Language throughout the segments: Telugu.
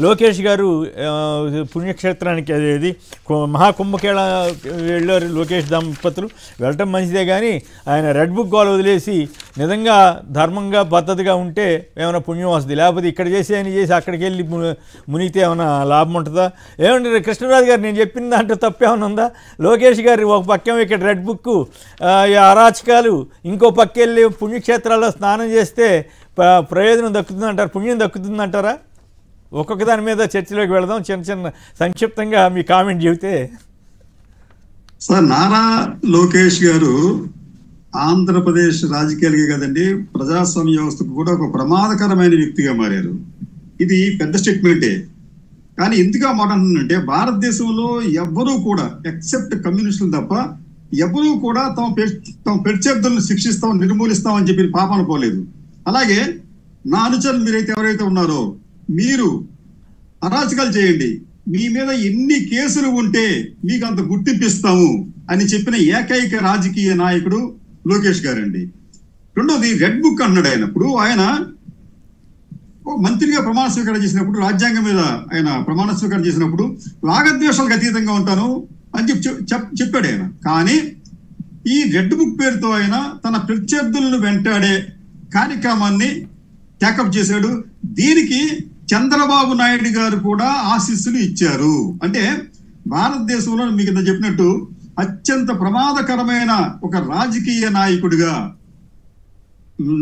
లోకేష్ గారు పుణ్యక్షేత్రానికి అదేది మహాకుంభకేళ వెళ్ళారు లోకేష్ దంపతులు. వెళ్ళటం మంచిదే కానీ ఆయన రెడ్ బుక్ గోల్ వదిలేసి నిజంగా ధర్మంగా పద్ధతిగా ఉంటే ఏమైనా పుణ్యం వస్తుంది. లేకపోతే ఇక్కడ చేసి ఆయన చేసి అక్కడికి వెళ్ళి మునిగితే ఏమైనా లాభం ఉంటుందా? ఏమంటే కృష్ణరాజు గారు నేను చెప్పిన దాంట్లో తప్పేమైనా ఉందా? లోకేష్ గారు ఒక పక్కేమో ఇక్కడ రెడ్ బుక్ అరాచకాలు, ఇంకో పక్కెళ్ళి పుణ్యక్షేత్రాల్లో స్నానం చేస్తే ప్రయోజనం దక్కుతుందంటారు, పుణ్యం దక్కుతుందంటారా? ఒక్కొక్క దాని మీద చర్చలోకి వెళదాం. చిన్న చిన్న సంక్షిప్తంగా మీ కామెంట్ చెబితే. సార్, నారా లోకేష్ గారు ఆంధ్రప్రదేశ్ రాజకీయాలకే కదండి, ప్రజాస్వామ్య వ్యవస్థకు కూడా ఒక ప్రమాదకరమైన వ్యక్తిగా మారారు. ఇది పెద్ద స్టేట్మెంటే. కానీ ఎందుకు మాట అంటుందంటే, భారతదేశంలో ఎవ్వరూ కూడా ఎక్సెప్ట్ కమ్యూనిస్టులు తప్ప ఎవరూ కూడా తమ ప్రత్యర్థులను శిక్షిస్తాం, నిర్మూలిస్తామని చెప్పి పాపన పోలేదు. అలాగే నా అనుచరులు మీరైతే ఎవరైతే ఉన్నారో మీరు అరాచకాలు చేయండి, మీ మీద ఎన్ని కేసులు ఉంటే మీకు అంత గుర్తింపిస్తాము అని చెప్పిన ఏకైక రాజకీయ నాయకుడు లోకేష్ గారండి. రెండోది రెడ్ బుక్ అన్నాడు. అయినప్పుడు ఆయన మంత్రిగా ప్రమాణ స్వీకారం చేసినప్పుడు, రాజ్యాంగం మీద ఆయన ప్రమాణ స్వీకారం చేసినప్పుడు రాగద్వేషాలకు అతీతంగా ఉంటాను అని చెప్పాడు ఆయన. కానీ ఈ రెడ్ బుక్ పేరుతో ఆయన తన ప్రత్యర్థులను వెంటాడే కార్యక్రమాన్ని టేకప్ చేశాడు. దీనికి చంద్రబాబు నాయుడు గారు కూడా ఆశీస్సులు ఇచ్చారు. అంటే భారతదేశంలో మీకు ఇంత చెప్పినట్టు అత్యంత ప్రమాదకరమైన ఒక రాజకీయ నాయకుడిగా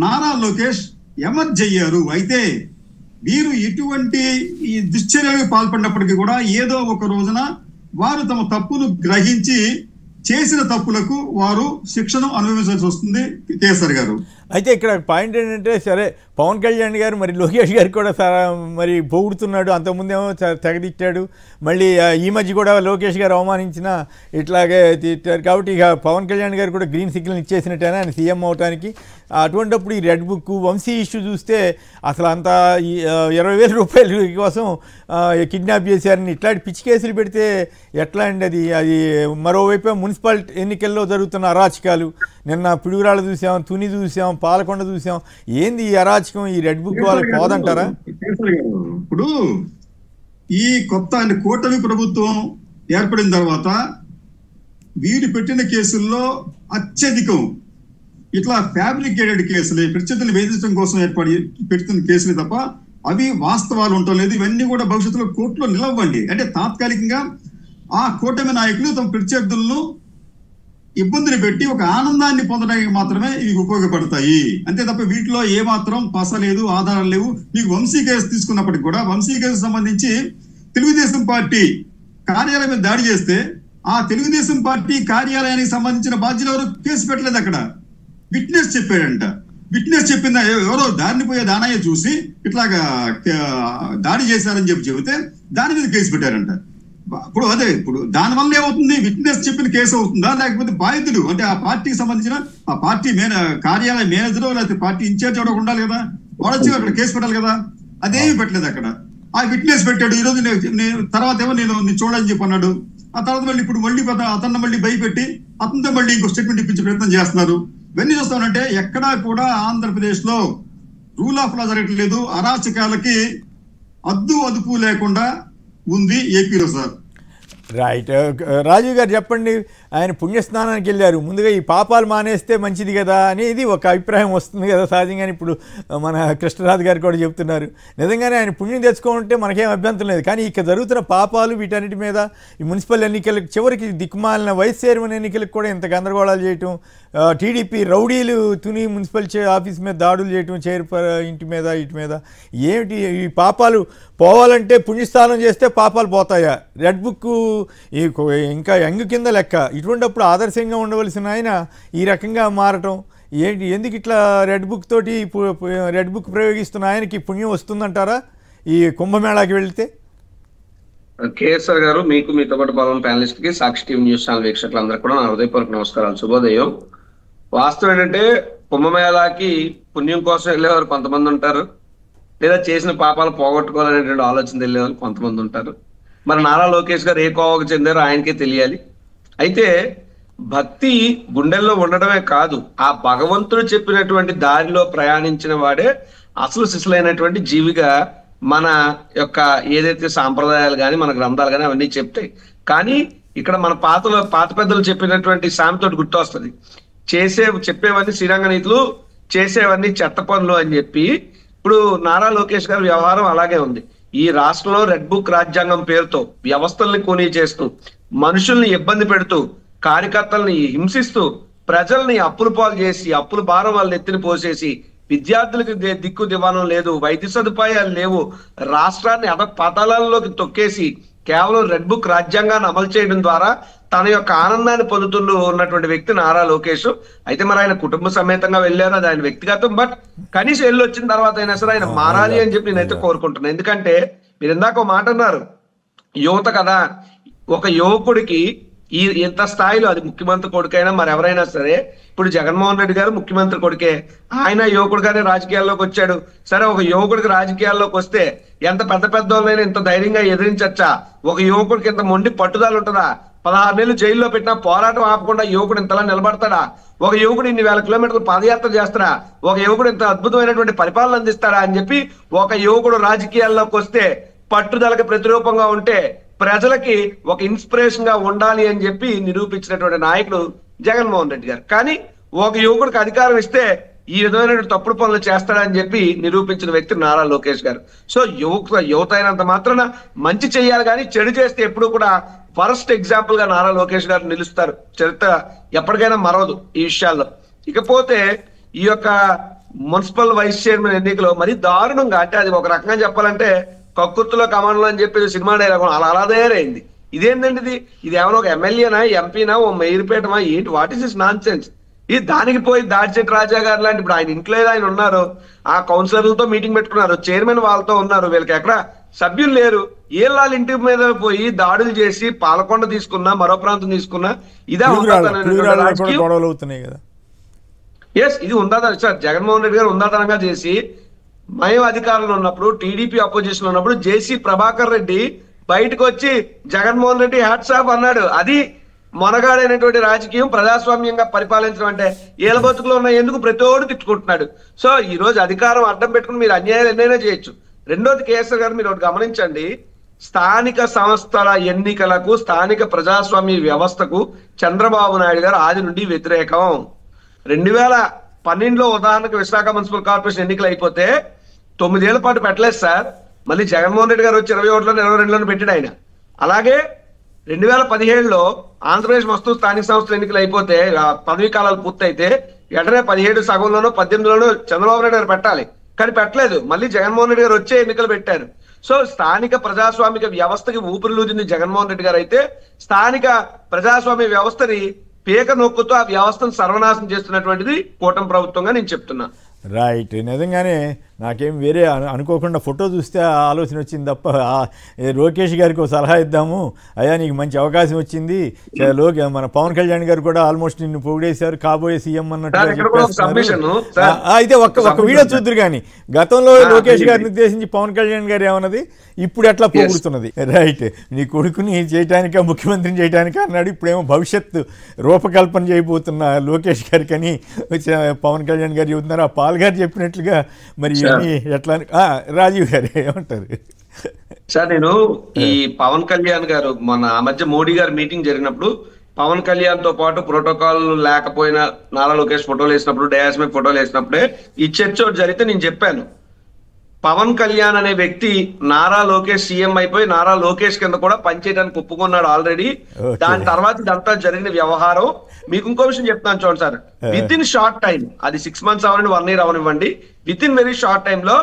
నారా లోకేష్ ఎమర్జ్ అయ్యారు. అయితే వీరు ఎటువంటి ఈ దుశ్చర్యలకు పాల్పడినప్పటికీ కూడా ఏదో ఒక రోజున వారు తమ తప్పును గ్రహించి చేసిన తప్పులకు వారు శిక్షను అనుభవించాల్సి వస్తుంది. కేసీఆర్ గారు అయితే ఇక్కడ పాయింట్ ఏంటంటే, సరే పవన్ కళ్యాణ్ గారు మరి లోకేష్ గారు కూడా మరి పొగుడుతున్నాడు, అంతకుముందేమో తెగదిచ్చాడు, మళ్ళీ ఈ మధ్య కూడా లోకేష్ గారు అవమానించిన ఇట్లాగే తిట్టారు. కాబట్టి ఇక పవన్ కళ్యాణ్ గారు కూడా గ్రీన్ సిగ్నల్ ఇచ్చేసినట్టేనా ఆయన సీఎం అవడానికి. అటువంటిప్పుడు ఈ రెడ్ బుక్ వంశీ ఇష్యూ చూస్తే అసలు అంత 20,000 రూపాయల కోసం కిడ్నాప్ చేశారని ఇట్లాంటి పిచ్చి కేసులు పెడితే ఎట్లా అండి? అది మరోవైపు మున్సిపల్ ఎన్నికల్లో జరుగుతున్న అరాచకాలు, నిన్న పిడుగురాళ్ళు చూసాం, తుని చూసాం, పాలకొండ చూసాం. ఏంది ఈ అరాచకం? ఈ రెడ్ బుక్ వాళ్ళకి పోదంటారా? ఇప్పుడు ఈ కొత్త కూటమి ప్రభుత్వం ఏర్పడిన తర్వాత వీరు పెట్టిన కేసుల్లో అత్యధికం ఇట్లా ఫ్యాబ్రికేటెడ్ కేసులు, ప్రత్యర్థులు వేధించడం కోసం పెడుతున్న కేసులు తప్ప అవి వాస్తవాలు ఉండటం లేదు. ఇవన్నీ కూడా భవిష్యత్తులో కోర్టులో నిలవండి. అంటే తాత్కాలికంగా ఆ కూటమి నాయకులు తమ ప్రత్యర్థులను ఇబ్బందులు పెట్టి ఒక ఆనందాన్ని పొందడానికి మాత్రమే ఇవి ఉపయోగపడతాయి. అంతే తప్ప వీటిలో ఏమాత్రం పస లేదు, ఆధారాలు లేవు. మీకు వంశీ కేసు తీసుకున్నప్పటికి కూడా వంశీ కేసు సంబంధించి తెలుగుదేశం పార్టీ కార్యాలయం మీద దాడి చేస్తే ఆ తెలుగుదేశం పార్టీ కార్యాలయానికి సంబంధించిన బాధ్యులు ఎవరు కేసు పెట్టలేదు. అక్కడ విట్నెస్ చెప్పాడంట. విట్నెస్ చెప్పిందా ఎవరో దారిని పోయే దానయ్య చూసి ఇట్లాగా దాడి చేశారని చెబితే దాని మీద కేసు పెట్టారంట. ఇప్పుడు దానివల్ల ఏమవుతుంది? విట్నెస్ చెప్పిన కేసు అవుతుందా, లేకపోతే బాధితుడు అంటే ఆ పార్టీకి సంబంధించిన ఆ పార్టీ కార్యాలయ మేనేజర్ లేకపోతే పార్టీ ఇన్ఛార్జ్ కూడా ఉండాలి కదా, వాడొచ్చి అక్కడ కేసు పెట్టాలి కదా. అదేమి పెట్టలేదు. అక్కడ ఆ విట్నెస్ పెట్టాడు. ఈరోజు తర్వాత ఏమో నేను చూడని చెప్పి అన్నాడు. ఆ తర్వాత మళ్ళీ ఇప్పుడు మళ్ళీ అతన్ని మళ్ళీ భయపెట్టి అతనితో మళ్ళీ ఇంకో స్టేట్మెంట్ ఇప్పించే ప్రయత్నం చేస్తున్నారు. ఇవన్నీ చూస్తామంటే ఎక్కడా కూడా ఆంధ్రప్రదేశ్ లో రూల్ ఆఫ్ లా జరగట్లేదు. అరాచకాలకి అద్దు అదుపు లేకుండా ఉంది ఏపీలో. Sir right. రాజీవ్ గారు చెప్పండి, ఆయన పుణ్యస్నానానికి వెళ్ళారు, ముందుగా ఈ పాపాలు మానేస్తే మంచిది కదా అనేది ఒక అభిప్రాయం వస్తుంది కదా సహజంగానే. ఇప్పుడు మన కృష్ణరాజు గారు కూడా చెప్తున్నారు, నిజంగానే ఆయన పుణ్యం తెచ్చుకుంటే మనకేం అభ్యంతరం లేదు. కానీ ఇక జరుగుతున్న పాపాలు వీటన్నిటి మీద ఈ మున్సిపల్ ఎన్నికలకు చివరికి దిక్కుమాలిన వైస్ చైర్మన్ ఎన్నికలకు కూడా ఇంత గందరగోళాలు చేయటం, టీడీపీ రౌడీలు తుని మున్సిపల్ ఆఫీస్ మీద దాడులు చేయటం, ఇంటి మీద ఇటు మీద, ఏమిటి ఈ పాపాలు పోవాలంటే పుణ్యస్థానం చేస్తే పాపాలు పోతాయా? రెడ్ బుక్ ఇంకా యంగ్ కింద లెక్క. ఇటువంటిప్పుడు ఆదర్శంగా ఉండవలసిన ఆయన ఈ రకంగా మారటం ఏంటి? ఎందుకు ఇట్లా రెడ్ బుక్ తోటి రెడ్ బుక్ ప్రయోగిస్తున్న ఆయనకి పుణ్యం వస్తుందంటారా ఈ కుంభమేళాకి వెళితే? కేఎస్ఆర్ గారు, మీకు మీతో పాటు పాల్గొన్న ప్యానలిస్ట్ కి, సాక్షి టీవీ న్యూస్ ఛానల్ వీక్షకులందరూ కూడా నా హృదయపూర్వక నమస్కారాలు, శుభోదయం. వాస్తవం ఏంటంటే కుంభమేళాకి పుణ్యం కోసం వెళ్ళేవారు కొంతమంది ఉంటారు, లేదా చేసిన పాపాలు పోగొట్టుకోవాలనేటువంటి ఆలోచన తెలియని కొంతమంది ఉంటారు. మరి నారా లోకేష్ గారు ఏ కోవకు చెందారో ఆయనకే తెలియాలి. అయితే భక్తి గుండెల్లో ఉండడమే కాదు, ఆ భగవంతుడు చెప్పినటువంటి దారిలో ప్రయాణించిన వాడే అసలు సిసలైనటువంటి జీవిగా మన యొక్క ఏదైతే సాంప్రదాయాలు కానీ మన గ్రంథాలు కానీ అవన్నీ చెప్తాయి. కానీ ఇక్కడ మన పాత పెద్దలు చెప్పినటువంటి సామెతోటి గుర్తొస్తుంది, చెప్పేవన్నీ శ్రీరంగ నీతులు, చేసేవన్నీ చెత్త పనులు అని చెప్పి. ఇప్పుడు నారా లోకేష్ గారి వ్యవహారం అలాగే ఉంది. ఈ రాష్ట్రంలో రెడ్ బుక్ రాజ్యాంగం పేరుతో వ్యవస్థల్ని కూనీ చేస్తూ, మనుషుల్ని ఇబ్బంది పెడుతూ, కార్యకర్తల్ని హింసిస్తూ, ప్రజల్ని అప్పుల పాలు చేసి, అప్పుల భారం వాళ్ళని ఎత్తిని పోసేసి, విద్యార్థులకు దిక్కు దివానం లేదు, వైద్య సదుపాయాలు లేవు, రాష్ట్రాన్ని పతలాల్లోకి తొక్కేసి కేవలం రెడ్ బుక్ రాజ్యాంగాన్ని అమలు చేయడం ద్వారా తన యొక్క ఆనందాన్ని పొందుతూ ఉన్నటువంటి వ్యక్తి నారా లోకేష్. అయితే మరి ఆయన కుటుంబ సమేతంగా వెళ్ళారు, అది ఆయన వ్యక్తిగతం. బట్ కనీసం వెళ్ళి వచ్చిన తర్వాత అయినా సరే ఆయన మారాలి అని చెప్పి నేనైతే కోరుకుంటున్నాను. ఎందుకంటే మీరు ఇందాక ఒక మాట అన్నారు, యువత కదా, ఒక యువకుడికి ఇంత స్థాయిలో, అది ముఖ్యమంత్రి కొడుకైనా మరి ఎవరైనా సరే, ఇప్పుడు జగన్మోహన్ రెడ్డి గారు ముఖ్యమంత్రి కొడుకే, ఆయన యువకుడుగానే రాజకీయాల్లోకి వచ్చాడు. సరే, ఒక యువకుడికి రాజకీయాల్లోకి వస్తే ఎంత పెద్ద వాళ్ళైనా ఇంత ధైర్యంగా ఎదిరించచ్చా? ఒక యువకుడికి ఇంత మొండి పట్టుదల ఉంటుందా? 16 నెలలు జైల్లో పెట్టినా పోరాటం ఆపకుండా యువకుడు ఇంతలా నిలబడతాడా? ఒక యువకుడు ఇన్ని వేల కిలోమీటర్లు పాదయాత్ర చేస్తాడా? ఒక యువకుడు ఇంత అద్భుతమైనటువంటి పరిపాలన అందిస్తాడా అని చెప్పి ఒక యువకుడు రాజకీయాల్లోకి వస్తే పట్టుదలకి ప్రతిరూపంగా ఉంటే ప్రజలకి ఒక ఇన్స్పిరేషన్ గా ఉండాలి అని చెప్పి నిరూపించినటువంటి నాయకుడు జగన్మోహన్ రెడ్డి గారు. కానీ ఒక యువకుడికి అధికారం ఇస్తే ఈ విధమైనటువంటి తప్పుడు పనులు చేస్తాడని చెప్పి నిరూపించిన వ్యక్తి నారా లోకేష్ గారు. సో యువత అయినంత మాత్రాన మంచి చేయాలి, కానీ చెడు చేస్తే ఎప్పుడు కూడా ఫస్ట్ ఎగ్జాంపుల్ గా నారా లోకేష్ గారు నిలుస్తారు. చరిత్ర ఎప్పటికైనా మరవదు ఈ విషయాల్లో. ఇకపోతే ఈ యొక్క మున్సిపల్ వైస్ చైర్మన్ ఎన్నికలో మరి దారుణంగా, అంటే అది ఒక రకంగా చెప్పాలంటే కక్కుర్తులో కమాండ్లో అని చెప్పి సినిమా డైలాగ్ అలా తయారైంది. ఇదేంటండి ఇది ఏమైనా ఒక ఎమ్మెల్యేనా, ఎంపీనా, ఓ మేయర్పేటమా, ఏంటి? What is is non sense? ఇది దానికి పోయి దాడిచెట్టి రాజా గారు లాంటి, ఇప్పుడు ఆయన ఇంట్లో ఆయన ఉన్నారు, ఆ కౌన్సిలర్లతో మీటింగ్ పెట్టుకున్నారు, చైర్మన్ వాళ్ళతో ఉన్నారు, వీళ్ళకి ఎక్కడ సభ్యులు లేరు, వాళ్ళ ఇంటి మీద పోయి దాడులు చేసి పాలకొండ తీసుకున్నా, మరో ప్రాంతం తీసుకున్నా, ఇదే ఎస్ ఇది ఉందాతనం సార్. జగన్మోహన్ రెడ్డి గారు ఉందాతనంగా చేసి, మేము అధికారంలో ఉన్నప్పుడు, టీడీపీ అపోజిషన్ ఉన్నప్పుడు జేసీ ప్రభాకర్ రెడ్డి బయటకు వచ్చి జగన్మోహన్ రెడ్డి హ్యాట్స్ ఆఫ్ అన్నాడు. అది మొనగాడైనటువంటి రాజకీయం, ప్రజాస్వామ్యంగా పరిపాలించడం అంటే. ఏళ్ళ బతుకులో ఉన్న ఎందుకు ప్రతిోడు తిట్టుకుంటున్నాడు. సో ఈ రోజు అధికారం అడ్డం పెట్టుకుని మీరు అన్యాయాలు ఎన్నైనా చేయొచ్చు. రెండోది కేసీఆర్ గారు మీరు ఒకటి గమనించండి, స్థానిక సంస్థల ఎన్నికలకు, స్థానిక ప్రజాస్వామ్య వ్యవస్థకు చంద్రబాబు నాయుడు గారు ఆది నుండి వ్యతిరేకం. 2012లో ఉదాహరణకు విశాఖ మున్సిపల్ కార్పొరేషన్ ఎన్నికలు అయిపోతే 9 ఏళ్ల పాటు పెట్టలేదు సార్. మళ్ళీ జగన్మోహన్ రెడ్డి గారు వచ్చి 21 22 పెట్టాడు ఆయన. అలాగే 2017లో ఆంధ్రప్రదేశ్ మొత్తం స్థానిక సంస్థల ఎన్నికలు అయిపోతే, పదవీ కాలాలు పూర్తయితే వెంటనే 17 సగంలోనో 18లోనో చంద్రబాబు నాయుడు గారు పెట్టాలి, కానీ పెట్టలేదు. మళ్ళీ జగన్మోహన్ రెడ్డి గారు వచ్చే ఎన్నికలు పెట్టారు. సో స్థానిక ప్రజాస్వామిక వ్యవస్థకి ఊపిరిలూదింది జగన్మోహన్ రెడ్డి గారు అయితే, స్థానిక ప్రజాస్వామ్య వ్యవస్థని పేక నొక్కుతూ ఆ వ్యవస్థను సర్వనాశనం చేస్తున్నటువంటిది కూటమి ప్రభుత్వంగా నేను చెప్తున్నా. రైట్, నిజంగానే నాకేం వేరే అనుకోకుండా ఫోటో చూస్తే ఆలోచన వచ్చింది తప్ప, లోకేష్ గారికి ఒక సలహా ఇద్దాము, అయ్యా నీకు మంచి అవకాశం వచ్చింది, మన పవన్ కళ్యాణ్ గారు కూడా ఆల్మోస్ట్ నిన్ను పొగిడేశారు, కాబోయే సీఎం అన్నట్టు. అయితే ఒక వీడియో చూద్దరు కానీ, గతంలో లోకేష్ గారిని ఉద్దేశించి పవన్ కళ్యాణ్ గారు ఏమన్నది, ఇప్పుడు ఎట్లా పొగుడుతున్నది. రైట్, నీ కొడుకుని చేయటానిక, ముఖ్యమంత్రిని చేయటానిక అన్నాడు, ఇప్పుడేమో భవిష్యత్తు రూపకల్పన చేయబోతున్న లోకేష్ గారికి అని పవన్ కళ్యాణ్ గారు చెబుతున్నారు. ఆ పాల్ గారు చెప్పినట్లుగా మరి ఎట్లా, రాజీవ్ గారు ఏమంటారు సార్? నేను ఈ పవన్ కళ్యాణ్ గారు మన ఆ మధ్య మోడీ గారు మీటింగ్ జరిగినప్పుడు పవన్ కళ్యాణ్ తో పాటు ప్రోటోకాల్ లేకపోయినా నారా లోకేష్ ఫోటోలు వేసినప్పుడు, డయాస్ మీద ఫోటోలు వేసినప్పుడే ఈ చర్చ జరిగితే నేను చెప్పాను, పవన్ కళ్యాణ్ అనే వ్యక్తి నారా లోకేష్ సీఎం అయిపోయి నారా లోకేష్ కింద కూడా పనిచేయడానికి ఒప్పుకున్నాడు ఆల్రెడీ. దాని తర్వాత ఇదంతా జరిగిన వ్యవహారం. మీకు ఇంకో విషయం చెప్తాను చూడండి sir, with in short time, అది 6 months అవనండి, 1 year అవనివ్వండి, with in very short time లో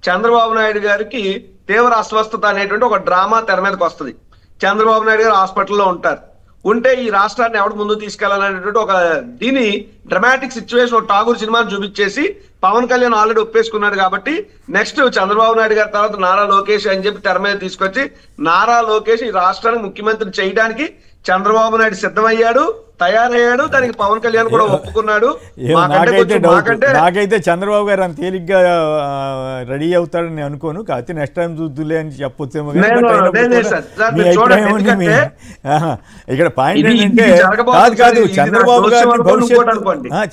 చంద్రబాబు నాయుడు గారికి తీవ్ర అస్వస్థత అనేటువంటి ఒక డ్రామా తెర మీదకి వస్తుంది. చంద్రబాబు నాయుడు గారు హాస్పిటల్లో ఉంటారు. ఉంటే ఈ రాష్ట్రాన్ని ఎవడు ముందు తీసుకెళ్లాలనేటువంటి ఒక దీని డ్రమాటిక్ సిచ్యువేషన్ ఠాగూర్ సినిమాని చూపించేసి పవన్ కళ్యాణ్ ఆల్రెడీ ఒప్పేసుకున్నాడు. కాబట్టి నెక్స్ట్ చంద్రబాబు నాయుడు గారి తర్వాత నారా లోకేష్ అని చెప్పి తెర మీద తీసుకొచ్చి నారా లోకేష్ ఈ రాష్ట్రానికి ముఖ్యమంత్రి చేయడానికి చంద్రబాబు నాయుడు సిద్ధమయ్యాడు. తయారయ్యాడు. దానికి పవన్ కళ్యాణ్ కూడా ఒప్పుకున్నాడు. నాకైతే చంద్రబాబు గారు అంత తేలిగ్గా రెడీ అవుతాడని నేను అనుకోను. కాకపోతే నెక్స్ట్ టైం చూద్దులే అని చెప్పొచ్చేమో. ఇక్కడ పాయింట్ ఏంటంటే కాదు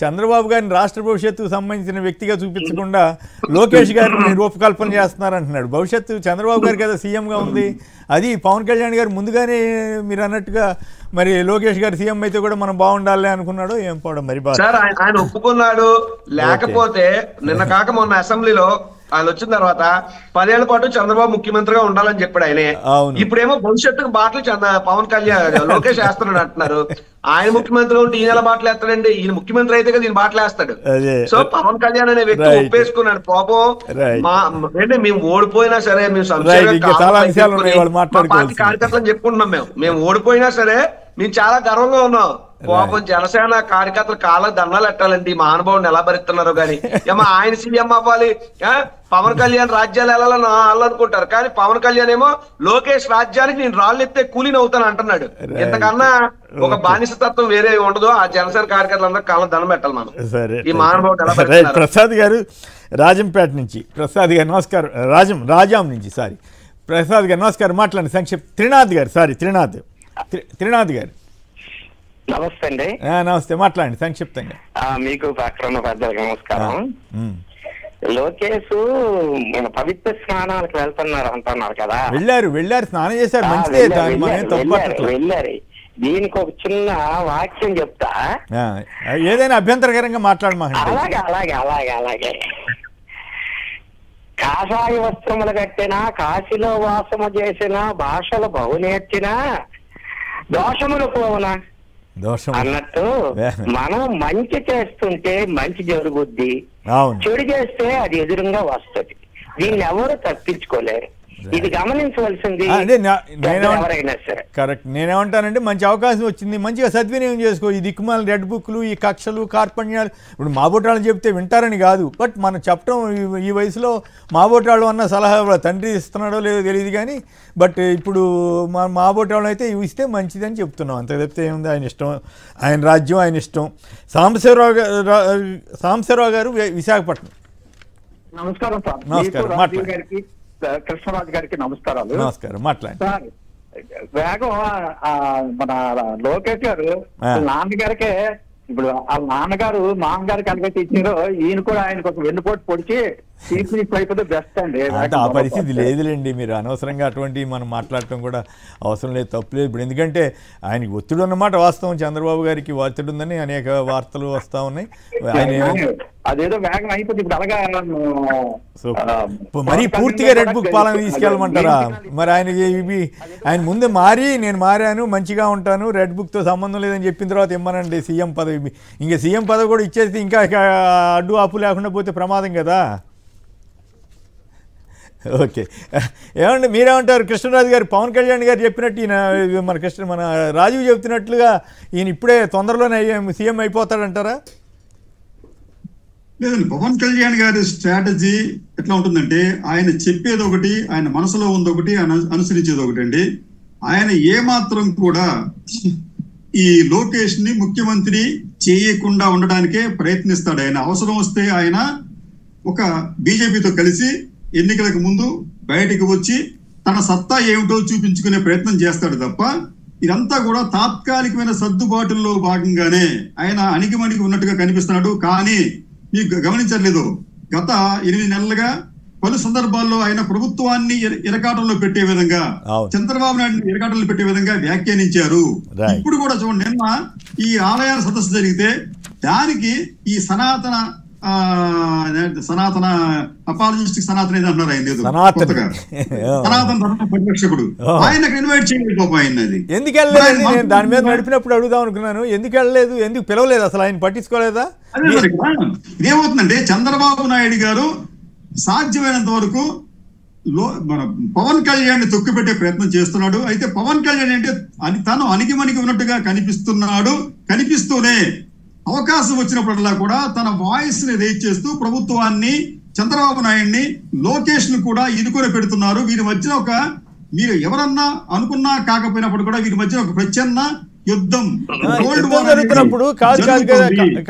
చంద్రబాబు గారిని రాష్ట్ర భవిష్యత్తుకు సంబంధించిన వ్యక్తిగా చూపించకుండా లోకేష్ గారిని రూపకల్పన చేస్తున్నారంటున్నాడు. భవిష్యత్తు చంద్రబాబు గారు కదా సీఎంగా ఉంది. అది పవన్ కళ్యాణ్ గారు ముందుగానే మీరు అన్నట్టుగా మరి లోకేష్ గారు సీఎం అయితే కూడా మనం బాగుండాలి అనుకున్నాడు. ఏం పోవడం మరి ఆయన ఒప్పుకున్నాడు. లేకపోతే నిన్న కాక మొన్న అసెంబ్లీలో ఆయన వచ్చిన తర్వాత 10 ఏళ్ల పాటు చంద్రబాబు ముఖ్యమంత్రిగా ఉండాలని చెప్పాడు ఆయనే. ఇప్పుడేమో భవిష్యత్తుకు బాటలు పవన్ కళ్యాణ్ లోకేష్ వేస్తున్నాడు అంటున్నారు. ఆయన ముఖ్యమంత్రిగా ఉంటే ఈయన బాటలు వేస్తాడండి. ఈయన ముఖ్యమంత్రి అయితే కదా ఈయన బాటలు వేస్తాడు. సో పవన్ కళ్యాణ్ అనే వ్యక్తి ఒప్పేసుకున్నాడు. పాపం మేము ఓడిపోయినా సరే మేము పార్టీ కార్యకర్తలు చెప్పుకుంటున్నాం. మేము ఓడిపోయినా సరే మేము చాలా గర్వంగా ఉన్నాం. పాపం జనసేన కార్యకర్తలు కాళ్ళ దండాలు ఎట్టాలండి మా అనుభవం ఎలా భరిస్తున్నారో గానీ ఏమో ఆయన సీఎం అవ్వాలి, పవన్ కళ్యాణ్ రాజ్యాలు వెళ్ళాలని వాళ్ళు అనుకుంటారు. కానీ పవన్ కళ్యాణ్ ఏమో లోకేష్ రాజ్యానికి నేను రాళ్ళు ఎత్తే కూలీని అవుతాను అంటున్నాడు. ఇంతకన్నా ఒక బానిసతత్వం వేరే ఉండదు. ఆ జనసేన కార్యకర్తలందరూ కాళ్ళ దండం పెట్టాలి మనం. ఈ మహానుభావుడు ఎలా భరిస్తున్నారు. ప్రసాద్ గారు రాజంపేట నుంచి. ప్రసాద్ గారు నమస్కారం. రాజాం నుంచి ప్రసాద్ గారు నమస్కారం. మాట్లాడండి సంక్షిప్త. త్రినాథ్ గారు నమస్తే అండి. నమస్తే, మాట్లాడండి సంక్షిప్తంగా. మీకు పెద్దలకు నమస్కారం. లోకేష్ పవిత్ర స్నానాలకు వెళ్తున్నారు అంటున్నారు కదా. వెళ్ళారు స్నానం చేశారు, మంచిదే, వెళ్ళారు. దీనికి ఒక చిన్న వాక్యం చెప్తా, ఏదైనా అభ్యంతరకరంగా మాట్లాడమా. అలాగే కాషాయ వస్త్రములు కట్టినా, కాశీలో వాసము చేసిన, భాషలు బహు నేర్చినా దోషములు పోవునా అన్నట్టు మనం మంచి చేస్తుంటే మంచి జరుగుద్ది, చెడు చేస్తే అది ఎదురుగా వస్తుంది. దీన్ని ఎవరు తప్పించుకోలేరు. ఇది గమనించవలసింది ఎవరైనా సరే. కరెక్ట్. నేనేమంటానంటే మంచి అవకాశం వచ్చింది, మంచిగా సద్వినియోగం చేసుకో. ఈ దిక్కుమాల రెడ్ బుక్లు, ఈ కక్షలు, కార్పణ్యాలు ఇప్పుడు మాబోటాళ్ళని చెప్తే వింటారని కాదు. బట్ మనం చెప్పడం ఈ వయసులో మాబోటాళ్ళు అన్న సలహా తండ్రి ఇస్తున్నాడో లేదో తెలియదు కానీ బట్ ఇప్పుడు మాబోటాళ్ళని అయితే ఇవి ఇస్తే మంచిదని చెప్తున్నాం. అంత చెప్తే ఏముంది, ఆయన ఇష్టం, ఆయన రాజ్యం, ఆయన ఇష్టం. సాంబశివరావు గారు విశాఖపట్నం. నమస్కారం సార్. నమస్కారం, మాట్లాడండి. కృష్ణరాజు గారికి నమస్కారాలు. నమస్కారం, మాట్లాడండి. వేగం మన లోకేష్ గారు నాన్నగారికే ఇప్పుడు వాళ్ళ నాన్నగారు మామగారికి ఎలాగైతే ఇచ్చారో ఈయన కూడా ఆయనకు ఒక వెన్నుపోటు పొడిచి అయిపోతే బెస్ట్ అండి. ఆ పరిస్థితి లేదులేండి. మీరు అనవసరంగా అటువంటి మనం మాట్లాడటం కూడా అవసరం లేదు, తప్పులేదు. ఇప్పుడు ఎందుకంటే ఆయనకి ఒత్తిడి ఉన్నమాట వాస్తవం. చంద్రబాబు గారికి ఒత్తిడి ఉందని అనేక వార్తలు వస్తూ ఉన్నాయి. అదేదో వేగం అయిపోతుంది. ఇప్పుడు అలాగా మరీ పూర్తిగా రెడ్ బుక్ పాలన తీసుకెళ్ళమంటారా? మరి ఆయన ముందే నేను మారాను, మంచిగా ఉంటాను, రెడ్ బుక్తో సంబంధం లేదని చెప్పిన తర్వాత ఇమ్మనండి సీఎం పదవి. ఇంకా సీఎం పదవి కూడా ఇచ్చేస్తే ఇంకా అడ్డు ఆపు లేకుండా పోతే ప్రమాదం కదా. ఓకే, ఏమండి మీరేమంటారు? కృష్ణరాజు గారు, పవన్ కళ్యాణ్ గారు చెప్పినట్టు ఈయన మన రాజీవ్ చెప్తున్నట్లుగా ఈయన ఇప్పుడే తొందరలోనే సీఎం అయిపోతాడంటారా? లేదండి, పవన్ కళ్యాణ్ గారి స్ట్రాటజీ ఎట్లా ఉంటుందంటే ఆయన చెప్పేది ఒకటి, ఆయన మనసులో ఉంది ఒకటి, అనుసరించేది ఒకటి అండి. ఆయన ఏమాత్రం కూడా ఈ లోకేష్ ని ముఖ్యమంత్రి చేయకుండా ఉండడానికే ప్రయత్నిస్తాడు. ఆయన అవసరం వస్తే ఆయన ఒక బీజేపీతో కలిసి ఎన్నికలకు ముందు బయటకు వచ్చి తన సత్తా ఏమిటో చూపించుకునే ప్రయత్నం చేస్తాడు తప్ప ఇదంతా కూడా తాత్కాలికమైన సర్దుబాటుల్లో భాగంగానే ఆయన అణిగిమణిగి ఉన్నట్టుగా కనిపిస్తున్నాడు. కానీ మీకు గమనించట్లేదు, గత 8 నెలలుగా పలు సందర్భాల్లో ఆయన ప్రభుత్వాన్ని ఇరకాటంలో పెట్టే విధంగా, చంద్రబాబు నాయుడు ఇరకాటంలో పెట్టే విధంగా వ్యాఖ్యానించారు. ఇప్పుడు కూడా చూడండి, నిన్న ఈ ఆలయాల సదస్సు జరిగితే దానికి ఈ సనాతన అపాలజిస్టిక్ సనాతన ఏదో అంటున్నారు. ఆయన లేదు కొత్తగా సనాతన ధర్మ పరిరక్షకుడు, ఆయనకు ఇన్వైట్ చేయలేదు. ఆయన ఎందుకు వెళ్ళలేదు? నేను దాని మీద నడిపినప్పుడు అడుగుదాం అనుకున్నాను. ఎందుకు వెళ్ళలేదు, ఎందుకు పిలవలేదు, అసలు ఆయన పట్టించుకోలేదా? ఇదేమవుతుందంటే చంద్రబాబు నాయుడు గారు సాధ్యమైనంత వరకు మన పవన్ కళ్యాణ్ ని తొక్కిపెట్టే ప్రయత్నం చేస్తున్నాడు. అయితే పవన్ కళ్యాణ్ అంటే తను అణిగిమణిగి ఉన్నట్టుగా కనిపిస్తూనే అవకాశం వచ్చినప్పుడల్లా కూడా తన వాయిస్ ని రేజ్ చేస్తూ ప్రభుత్వాన్ని, చంద్రబాబు నాయుడిని, లోకేష్ ను కూడా ఇరుకుని పెడుతున్నారు. వీరి మధ్యన మీరు ఎవరన్నా అనుకున్నా కాకపోయినప్పుడు కూడా వీరి మధ్యన ఒక ప్రచ్ఛన్న యుద్ధం జరుగుతున్నప్పుడు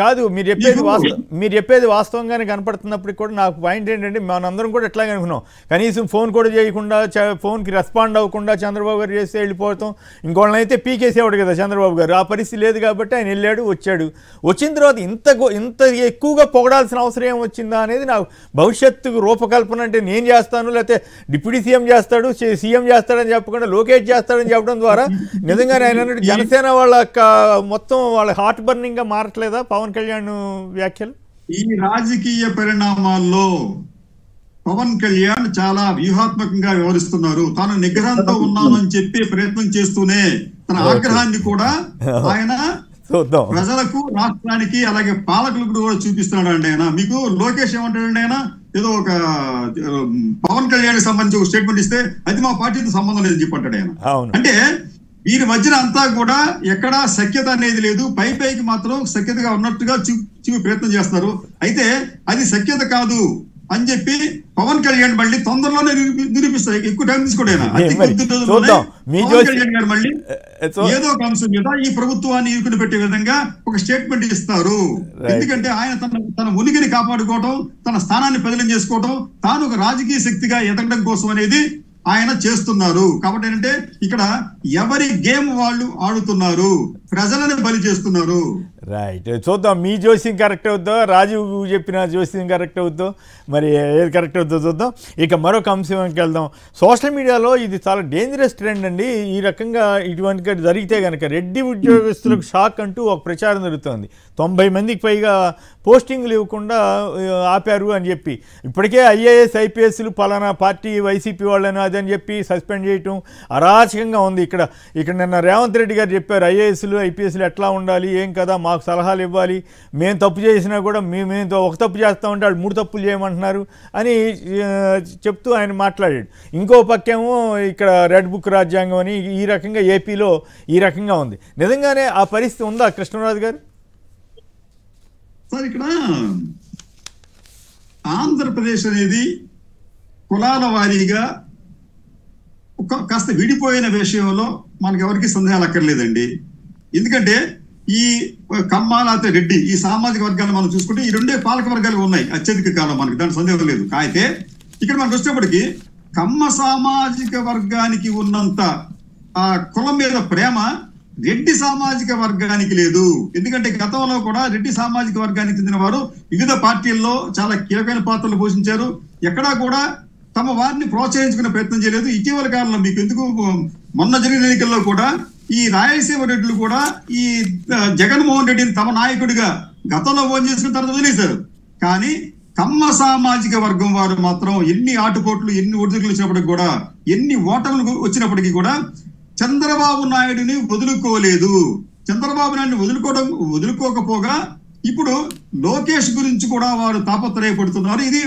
కాదు మీరు చెప్పేది వాస్తవంగానే కనపడుతున్నప్పుడు కూడా నాకు పాయింట్ ఏంటంటే మనందరం కూడా ఎట్లాగే అనుకున్నాం. కనీసం ఫోన్ కూడా చేయకుండా, ఫోన్కి రెస్పాండ్ అవ్వకుండా చంద్రబాబు గారు చేస్తే వెళ్ళిపోతాం. ఇంకోళ్ళని అయితే పీకేసేవాడు కదా చంద్రబాబు గారు. ఆ పరిస్థితి లేదు కాబట్టి ఆయన వెళ్ళాడు, వచ్చాడు. వచ్చిన తర్వాత ఇంత ఎక్కువగా పొగడాల్సిన అవసరం ఏం వచ్చిందా అనేది నాకు భవిష్యత్తు రూపకల్పన అంటే నేను చేస్తాను, లేకపోతే డిప్యూటీ సీఎం చేస్తాడు, సీఎం చేస్తాడని చెప్పకుండా లోకేష్ చేస్తాడని చెప్పడం ద్వారా నిజంగానే ఆయన అన్నట్టు జనసేన వాళ్ళ మొత్తం వాళ్ళ హార్ట్ బర్నింగ్ గా మారట్లేదా పవన్ కళ్యాణ్ వ్యాఖ్యలు? ఈ రాజకీయ పరిణామాల్లో పవన్ కళ్యాణ్ చాలా వ్యూహాత్మకంగా వ్యవహరిస్తున్నారు. తాను నిగ్రహంతో ఉన్నానని చెప్పి ప్రయత్నం చేస్తూనే తన ఆగ్రహాన్ని కూడా ఆయన ప్రజలకు, రాష్ట్రానికి, అలాగే పాలకులకు కూడా చూపిస్తున్నాడు అండి ఆయన. మీకు లోకేష్ ఏమంటాడండి, ఆయన ఏదో ఒక పవన్ కళ్యాణ్ సంబంధించి ఒక స్టేట్మెంట్ ఇస్తే అది మా పార్టీతో సంబంధం లేదని చెప్పంటాడు ఆయన. అంటే వీరి మధ్యన అంతా కూడా ఎక్కడా సఖ్యత అనేది లేదు. పైకి మాత్రం సఖ్యతగా ఉన్నట్టుగా చూపి ప్రయత్నం చేస్తున్నారు. అయితే అది సఖ్యత కాదు అని చెప్పి పవన్ కళ్యాణ్ మళ్ళీ తొందరలోనే నిరూపిస్తారు. ఎక్కువ టైం తీసుకోవడం పవన్ కళ్యాణ్ గారు మళ్ళీ ఏదో ఒక అంశం మీద ఈ ప్రభుత్వాన్ని ఇరుకుని పెట్టే విధంగా ఒక స్టేట్మెంట్ ఇస్తారు. ఎందుకంటే ఆయన తన ఉనికిని కాపాడుకోవటం, తన స్థానాన్ని బదిలీ చేసుకోవటం, తాను ఒక రాజకీయ శక్తిగా ఎదగడం కోసం అనేది ఆయన చేస్తున్నారు. కాబట్టి ఏంటంటే ఇక్కడ ఎవరి గేమ్ వాళ్ళు ఆడుతున్నారు, ప్రజలను బలి చేస్తున్నారు. రైట్, చూద్దాం మీ జోస్యం కరెక్ట్ అవుద్దో, రాజు చెప్పిన జోస్యం కరెక్ట్ అవుద్దో, మరి ఏది కరెక్ట్ అవుద్దో చూద్దాం. ఇక మరొక అంశంకి వెళ్దాం. సోషల్ మీడియాలో ఇది చాలా డేంజరస్ ట్రెండ్ అండి. ఈ రకంగా ఇటువంటి జరిగితే కనుక రెడ్డి ఉద్యోగస్తులకు షాక్ అంటూ ఒక ప్రచారం జరుగుతోంది. 90 మందికి పైగా పోస్టింగ్లు ఇవ్వకుండా ఆపారు అని చెప్పి, ఇప్పటికే ఐఏఎస్ ఐపీఎస్లు పలానా పార్టీ వైసీపీ వాళ్ళని అదని చెప్పి సస్పెండ్ చేయటం అరాచకంగా ఉంది. ఇక్కడ నిన్న రేవంత్ రెడ్డి గారు చెప్పారు, ఐఏఎస్లు ఐపీఎస్లు ఎట్లా ఉండాలి, ఏం కదా, మాకు సలహాలు ఇవ్వాలి, మేము తప్పు చేసినా కూడా మేము ఒక తప్పు చేస్తామంటే వాళ్ళు 3 తప్పులు చేయమంటున్నారు అని చెప్తూ ఆయన మాట్లాడాడు. ఇంకో పక్కేమో ఇక్కడ రెడ్ బుక్ రాజ్యాంగం అని ఈ రకంగా ఏపీలో ఈ రకంగా ఉంది. నిజంగానే ఆ పరిస్థితి ఉందా కృష్ణరాజు గారు? సార్, ఇక్కడ ఆంధ్రప్రదేశ్ అనేది కులాల వారీగా కాస్త విడిపోయిన విషయంలో మనకు ఎవరికి సందేహాలు అక్కర్లేదండి. ఎందుకంటే ఈ కమ్మ లేకపోతే రెడ్డి ఈ సామాజిక వర్గాలు మనం చూసుకుంటే ఈ రెండే పాలక వర్గాలు ఉన్నాయి అత్యధిక కాలం, మనకి దాని సందేహం లేదు. అయితే ఇక్కడ మనకు వచ్చేప్పటికి కమ్మ సామాజిక వర్గానికి ఉన్నంత ఆ కులం మీద ప్రేమ రెడ్డి సామాజిక వర్గానికి లేదు. ఎందుకంటే గతంలో కూడా రెడ్డి సామాజిక వర్గానికి చెందిన వారు వివిధ పార్టీల్లో చాలా కీలకమైన పాత్రలు పోషించారు. ఎక్కడా కూడా తమ వారిని ప్రోత్సహించుకునే ప్రయత్నం చేయలేదు. ఇటీవల కాలంలో మీకు ఎందుకు మొన్న జరిగిన ఎన్నికల్లో కూడా ఈ రాయలసీమ రెడ్డిలు కూడా ఈ జగన్మోహన్ రెడ్డిని తమ నాయకుడిగా గతంలో ఓన్ చేసుకున్న తర్వాత వదిలేశారు. కానీ కమ్మ సామాజిక వర్గం వారు మాత్రం ఎన్ని ఆటుపోట్లు, ఎన్ని ఒడిదుడుకులు వచ్చినప్పటికి కూడా, ఎన్ని ఓటములు వచ్చినప్పటికీ కూడా చంద్రబాబు నాయుడిని వదులుకోలేదు. చంద్రబాబు నాయుడిని వదులుకోకపోగా ఇప్పుడు లోకేష్ గురించి కూడా వారు తాపత్రయపడుతున్నారు. ఇది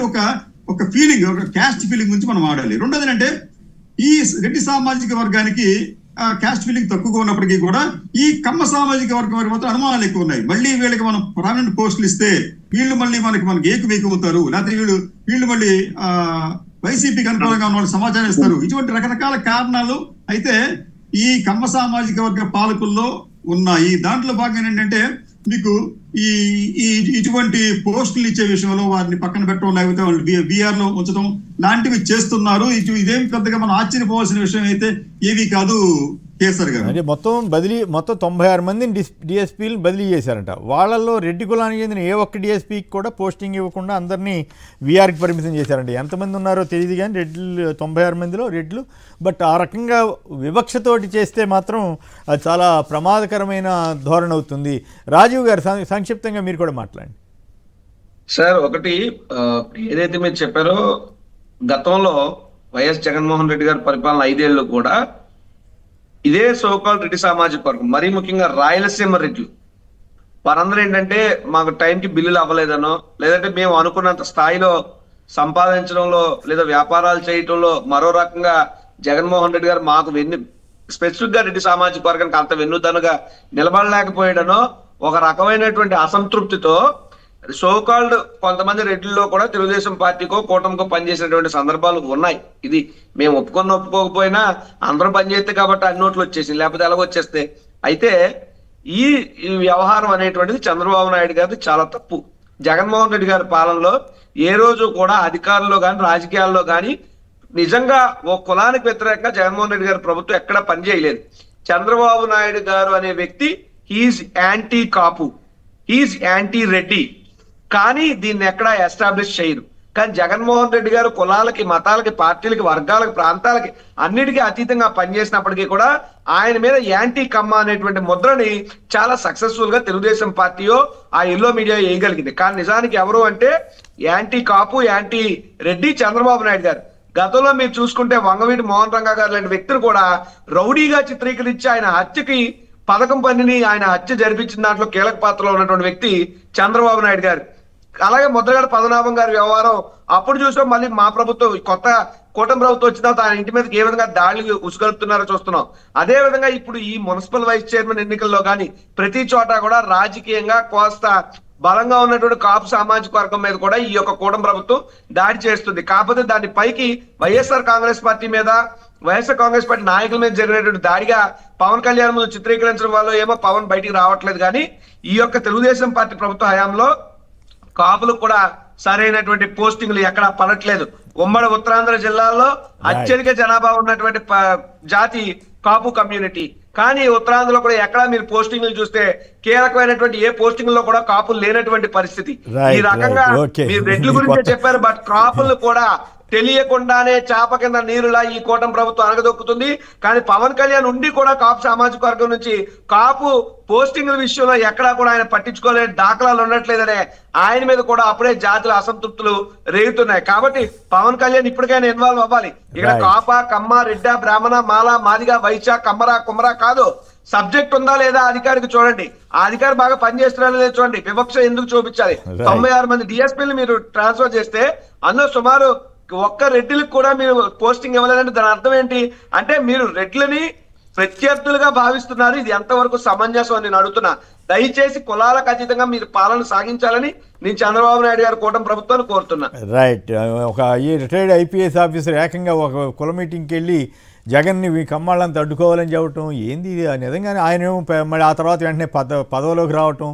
ఒక ఫీలింగ్, ఒక క్యాస్ట్ ఫీలింగ్ గురించి మనం ఆడాలి. రెండోది ఏంటంటే ఈ రెడ్డి సామాజిక వర్గానికి క్యాస్ట్ ఫీలింగ్ తక్కువగా ఉన్నప్పటికీ కూడా ఈ కమ్మ సామాజిక వర్గం వారికి మాత్రం అనుమానాలు ఎక్కువ ఉన్నాయి. మళ్ళీ వీళ్ళకి మనం ప్రామినెంట్ పోస్టులు ఇస్తే వీళ్ళు మళ్ళీ మనకి ఏకమవుతారు, లేకపోతే వీళ్ళు మళ్ళీ వైసీపీకి అనుకూలంగా ఉన్న వాళ్ళు సమాచారం ఇస్తారు. ఇటువంటి రకరకాల కారణాలు అయితే ఈ కమ్మ సామాజిక వర్గ పాలకుల్లో ఉన్నాయి. దాంట్లో భాగంగా ఏంటంటే మీకు ఇటువంటి పోస్టులు ఇచ్చే విషయంలో వారిని పక్కన పెట్టడం, లేకపోతే వాళ్ళు బీఆర్ లో ఉంచడం లాంటివి చేస్తున్నారు. ఇదేం పెద్దగా మనం ఆశ్చర్యపోవాల్సిన విషయం అయితే ఏవి కాదు కేసర్ గారు. అంటే మొత్తం 96 మందిని డిఎస్పీలు బదిలీ చేశారంట. వాళ్ళల్లో రెడ్డి కులానికి చెందిన ఏ ఒక్క డిఎస్పీకి కూడా పోస్టింగ్ ఇవ్వకుండా అందరినీ వీఆర్కి పరిమితం చేశారంట. ఎంతమంది ఉన్నారో తెలియదు కానీ రెడ్లు 96 మందిలో రెడ్లు. బట్ ఆ రకంగా వివక్షతోటి చేస్తే మాత్రం అది చాలా ప్రమాదకరమైన ధోరణి అవుతుంది. రాజీవ్ గారు సంక్షిప్తంగా మీరు కూడా మాట్లాడండి సార్. ఒకటి ఏదైతే మీరు చెప్పారో, గతంలో వైఎస్ జగన్మోహన్ రెడ్డి గారి పరిపాలన 5 ఏళ్ళు కూడా ఇదే సోకాల్ రెడ్డి సామాజిక వర్గం, మరీ ముఖ్యంగా రాయలసీమ రెడ్లు, వారందరూ ఏంటంటే మాకు టైంకి బిల్లులు అవ్వలేదనో, లేదంటే మేము అనుకున్నంత స్థాయిలో సంపాదించడంలో లేదా వ్యాపారాలు చేయటంలో మరో రకంగా జగన్మోహన్ రెడ్డి గారు మాకు స్పెసిఫిక్ గా రెడ్డి సామాజిక వర్గానికి అంత వెన్నుదనుగా నిలబడలేకపోయాడనో ఒక రకమైనటువంటి అసంతృప్తితో సోకాల్డ్ కొంతమంది రెడ్డిల్లో కూడా తెలుగుదేశం పార్టీకో కూటమికో పనిచేసినటువంటి సందర్భాలు ఉన్నాయి. ఇది మేము ఒప్పుకోకపోయినా అందరూ పనిచేస్తే కాబట్టి అన్ని నోట్లు వచ్చేసి, లేకపోతే ఎలాగొచ్చేస్తే అయితే ఈ వ్యవహారం అనేటువంటిది చంద్రబాబు నాయుడు గారిది చాలా తప్పు. జగన్మోహన్ రెడ్డి గారి పాలనలో ఏ రోజు కూడా అధికారంలో కానీ రాజకీయాల్లో కానీ నిజంగా ఓ కులానికి వ్యతిరేకంగా జగన్మోహన్ రెడ్డి గారి ప్రభుత్వం ఎక్కడ పనిచేయలేదు. చంద్రబాబు నాయుడు గారు అనే వ్యక్తి హీఈస్ యాంటీ కాపు, హీఈస్ యాంటీ రెడ్డి, కానీ దీన్ని ఎక్కడా ఎస్టాబ్లిష్ చేయరు. కానీ జగన్మోహన్ రెడ్డి గారు కులాలకి, మతాలకి, పార్టీలకి, వర్గాలకి, ప్రాంతాలకి అన్నిటికీ అతీతంగా పనిచేసినప్పటికీ కూడా ఆయన మీద యాంటీ కమ్మ అనేటువంటి ముద్రని చాలా సక్సెస్ఫుల్ గా తెలుగుదేశం పార్టీయో ఆ ఎల్లో మీడియా వేయగలిగింది. కానీ నిజానికి ఎవరు అంటే యాంటీ కాపు, యాంటీ రెడ్డి చంద్రబాబు నాయుడు గారు. గతంలో మీరు చూసుకుంటే వంగవీటి మోహన్ రంగా గారు లాంటి వ్యక్తులు కూడా రౌడీగా చిత్రీకరించి ఆయన హత్యకి పథకం పనిని, ఆయన హత్య జరిపించిన దాంట్లో కీలక పాత్రలో ఉన్నటువంటి వ్యక్తి చంద్రబాబు నాయుడు గారు. అలాగే ముద్రగడ పద్మనాభం గారి వ్యవహారం అప్పుడు చూసాం. మళ్ళీ మా ప్రభుత్వం, కొత్త కూటమి ప్రభుత్వం వచ్చిన తర్వాత ఆయన ఇంటి మీదకి ఏ విధంగా దాడులు ఉసుగలుపుతున్నారో చూస్తున్నాం. అదే విధంగా ఇప్పుడు ఈ మున్సిపల్ వైస్ చైర్మన్ ఎన్నికల్లో కానీ ప్రతి చోట కూడా రాజకీయంగా కోస్త బలంగా ఉన్నటువంటి కాపు సామాజిక వర్గం మీద కూడా ఈ యొక్క కూటమి ప్రభుత్వం దాడి చేస్తుంది. కాకపోతే దాని పైకి వైఎస్ఆర్ కాంగ్రెస్ పార్టీ మీద, వైఎస్ఆర్ కాంగ్రెస్ పార్టీ నాయకుల మీద జరిగినటువంటి దాడిగా పవన్ కళ్యాణ్ ముందు చిత్రీకరించడం వల్ల ఏమో పవన్ బయటికి రావట్లేదు. కానీ ఈ యొక్క తెలుగుదేశం పార్టీ ప్రభుత్వ హయాంలో కాపులకు కూడా సరైనటువంటి పోస్టింగ్లు ఎక్కడ పడట్లేదు. ఉమ్మడి ఉత్తరాంధ్ర జిల్లాల్లో అత్యధిక జనాభా ఉన్నటువంటి జాతి కాపు కమ్యూనిటీ. కానీ ఉత్తరాంధ్రలో కూడా ఎక్కడ మీరు పోస్టింగ్లు చూస్తే కీలకమైనటువంటి ఏ పోస్టింగ్ లో కూడా కాపులు లేనటువంటి పరిస్థితి. ఈ రకంగా మీరు రెడ్ల గురించి చెప్పారు, బట్ కాపులు కూడా తెలియకుండానే చాప కింద నీరులా ఈ కూటమి ప్రభుత్వం అనగదొక్కుతుంది. కానీ పవన్ కళ్యాణ్ ఉండి కూడా కాపు సామాజిక వర్గం నుంచి కాపు పోస్టింగ్ల విషయంలో ఎక్కడా కూడా ఆయన పట్టించుకోలే దాఖలాలు ఉండట్లేదనే ఆయన మీద కూడా అప్పుడే జాతుల అసంతృప్తులు రేగుతున్నాయి. కాబట్టి పవన్ కళ్యాణ్ ఇప్పటికైనా ఇన్వాల్వ్ అవ్వాలి. ఇక్కడ కాప, కమ్మ, రెడ్డ, బ్రాహ్మణ, మాల, మాదిగ, వైశ్య, కమ్మర, కుమ్మర కాదు. సబ్జెక్ట్ ఉందా లేదా అధికారికి చూడండి, ఆ అధికారి బాగా పనిచేస్తున్నారో లేదో చూడండి. వివక్ష ఎందుకు చూపించాలి? 96 మంది డిఎస్పీలు మీరు ట్రాన్స్ఫర్ చేస్తే అందులో సుమారు ఒక్క రెడ్డిలకు కూడా మీరు పోస్టింగ్ ఇవ్వలేదంటే దాని అర్థం ఏంటి అంటే మీరు రెడ్లని ప్రత్యర్థులుగా భావిస్తున్నారు. ఇది ఎంతవరకు సమంజసం అని నేను అడుగుతున్నా. దయచేసి కులాలకు అతీతంగా మీరు పాలన సాగించాలని నేను చంద్రబాబు నాయుడు గారు కూటమి ప్రభుత్వాన్ని కోరుతున్నా. రైట్. ఒక రిటైర్డ్ ఐపీఎస్ ఆఫీసర్ ఏకంగా ఒక కుల మీటింగ్కి వెళ్ళి జగన్ని కమ్మాళ్ళంతా అడ్డుకోవాలని చెప్పటం ఏంది ఇది? నిజంగానే ఆయనేమో మళ్ళీ ఆ తర్వాత వెంటనే పదవిలోకి రావటం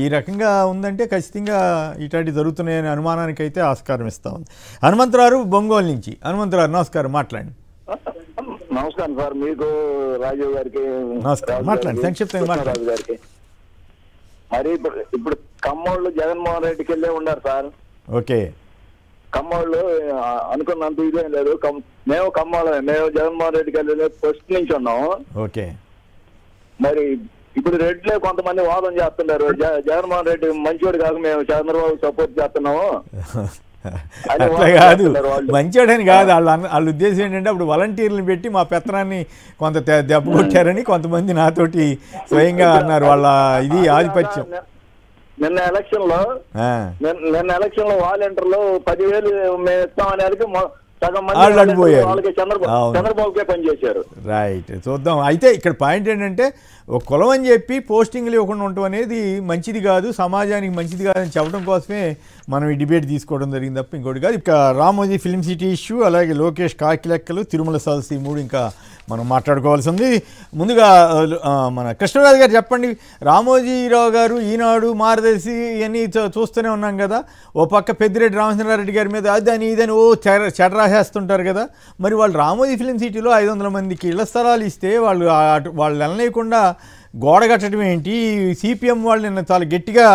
ఈ రకంగా ఉందంటే ఖచ్చితంగా ఇట్లాంటి జరుగుతున్నాయనే అనుమానానికి అయితే ఆస్కారం ఇస్తూ ఉంది. హనుమంతరావు బొంగోలు నుంచి. హనుమంతరావు నమస్కారం, మాట్లాడండి. నమస్కారం సార్, మీకు రాజీవ్ గారికి నమస్కారం, మాట్లాడండి సంక్షిప్తంగా మాట్లాడండి. గారికి. మరి ఇప్పుడు కమ్మోళ్ళు జగన్మోహన్ రెడ్డికి వెళ్ళే ఉన్నారు సార్. ఓకే. కమ్మోళ్ళు అనుకున్నంత ఇదేం లేదు. మేము కమ్మోళ్ళమే, మేము జగన్మోహన్ రెడ్డికి వెళ్ళే ఫస్ట్ నుంచి ఉన్నాము. ఓకే. మరి ఇప్పుడు రెడ్లే కొంతమంది వాదన చేస్తున్నారు, జగన్మోహన్ రెడ్డి మంచివాడు కాక మేము చంద్రబాబు సపోర్ట్ చేస్తున్నాము. అట్లా కాదు, మంచివాడని కాదు. వాళ్ళ ఉద్దేశం ఏంటంటే అప్పుడు వాలంటీర్లను పెట్టి మా పెత్తనాన్ని కొంత దెబ్బ కొట్టారని కొంతమంది నాతోటి స్వయంగా అన్నారు. వాళ్ళ ఇది ఆధిపత్యం. నిన్న ఎలక్షన్ లో వాలంటీర్లు 10,000 మేము ఇస్తామనేది సగం మంది వాళ్ళకి చంద్రబాబుకే పనిచేశారు. రైట్, చూద్దాం. అయితే ఇక్కడ పాయింట్ ఏంటంటే ఒక కులం అని చెప్పి పోస్టింగ్లు ఇవ్వకుండా ఉండటం అనేది మంచిది కాదు, సమాజానికి మంచిది కాదని చెప్పడం కోసమే మనం ఈ డిబేట్ తీసుకోవడం జరిగింది తప్ప ఇంకోటి కాదు. ఇక రామోజీ ఫిల్మ్ సిటీ ఇష్యూ, అలాగే లోకేష్ కాకి లెక్కలు, తిరుమల సదస్సు, ఈ మూడు ఇంకా మనం మాట్లాడుకోవాల్సి ఉంది. ముందుగా మన కృష్ణరాజు గారు చెప్పండి. రామోజీరావు గారు ఈనాడు, మార్గదర్శి ఇవన్నీ చూస్తూనే ఉన్నాం కదా. ఓ పక్క పెద్దిరెడ్డి రామచంద్రారెడ్డి గారి మీద అదని ఇదని చెడ రాసేస్తుంటారు కదా. మరి వాళ్ళు రామోజీ ఫిల్మ్ సిటీలో 500 మందికి ఇళ్ల స్థలాలు ఇస్తే వాళ్ళు వెళ్ళలేకుండా గోడ కట్టడం ఏంటి? సిపిఎం వాళ్ళు నిన్న చాలా గట్టిగా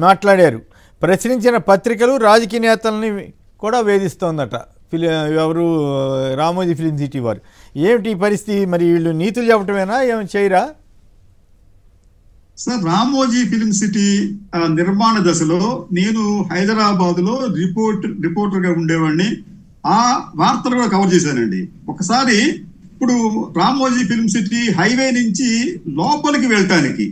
మాట్లాడారు. ప్రశ్నించిన పత్రికలు రాజకీయ నేతల్ని కూడా వేధిస్తోందట ఎవరు? రామోజీ ఫిల్మ్ సిటీ వారు. ఏమిటి పరిస్థితి? మరి వీళ్ళు నీతులు చెప్పటమేనా, ఏమి చేయరా? సార్, రామోజీ ఫిల్మ్ సిటీ నిర్మాణ దశలో నేను హైదరాబాద్ లో రిపోర్టర్ గా ఉండేవాడిని. ఆ వార్తలు కూడా కవర్ చేశానండి. ఒకసారి ఇప్పుడు రామోజీ ఫిల్మ్ సిటీ హైవే నుంచి లోపలికి వెళ్ళటానికి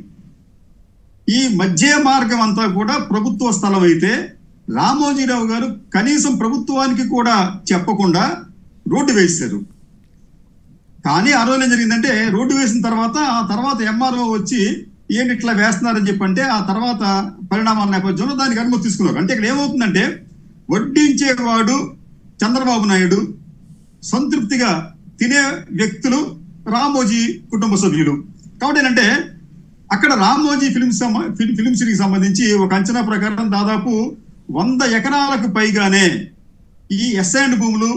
ఈ మధ్య మార్గం అంతా కూడా ప్రభుత్వ స్థలం అయితే రామోజీరావు గారు కనీసం ప్రభుత్వానికి కూడా చెప్పకుండా రోడ్డు వేశారు. కానీ ఆ రోజు ఏం జరిగిందంటే రోడ్డు వేసిన తర్వాత ఎంఆర్ఓ వచ్చి ఏంటి ఇట్లా వేస్తున్నారని చెప్పంటే ఆ తర్వాత పరిణామాల నేపథ్యంలో దానికి అనుమతి తీసుకున్నారు. అంటే ఇక్కడ ఏమవుతుందంటే వడ్డించేవాడు చంద్రబాబు నాయుడు, సంతృప్తిగా తినే వ్యక్తులు రామోజీ కుటుంబ సభ్యులు. కాబట్టి ఏంటంటే అక్కడ రామోజీ ఫిల్మ్ సిటీకి సంబంధించి ఒక అంచనా ప్రకారం దాదాపు 100 ఎకరాలకు పైగానే ఈ ఎస్ఐండ్ భూములు,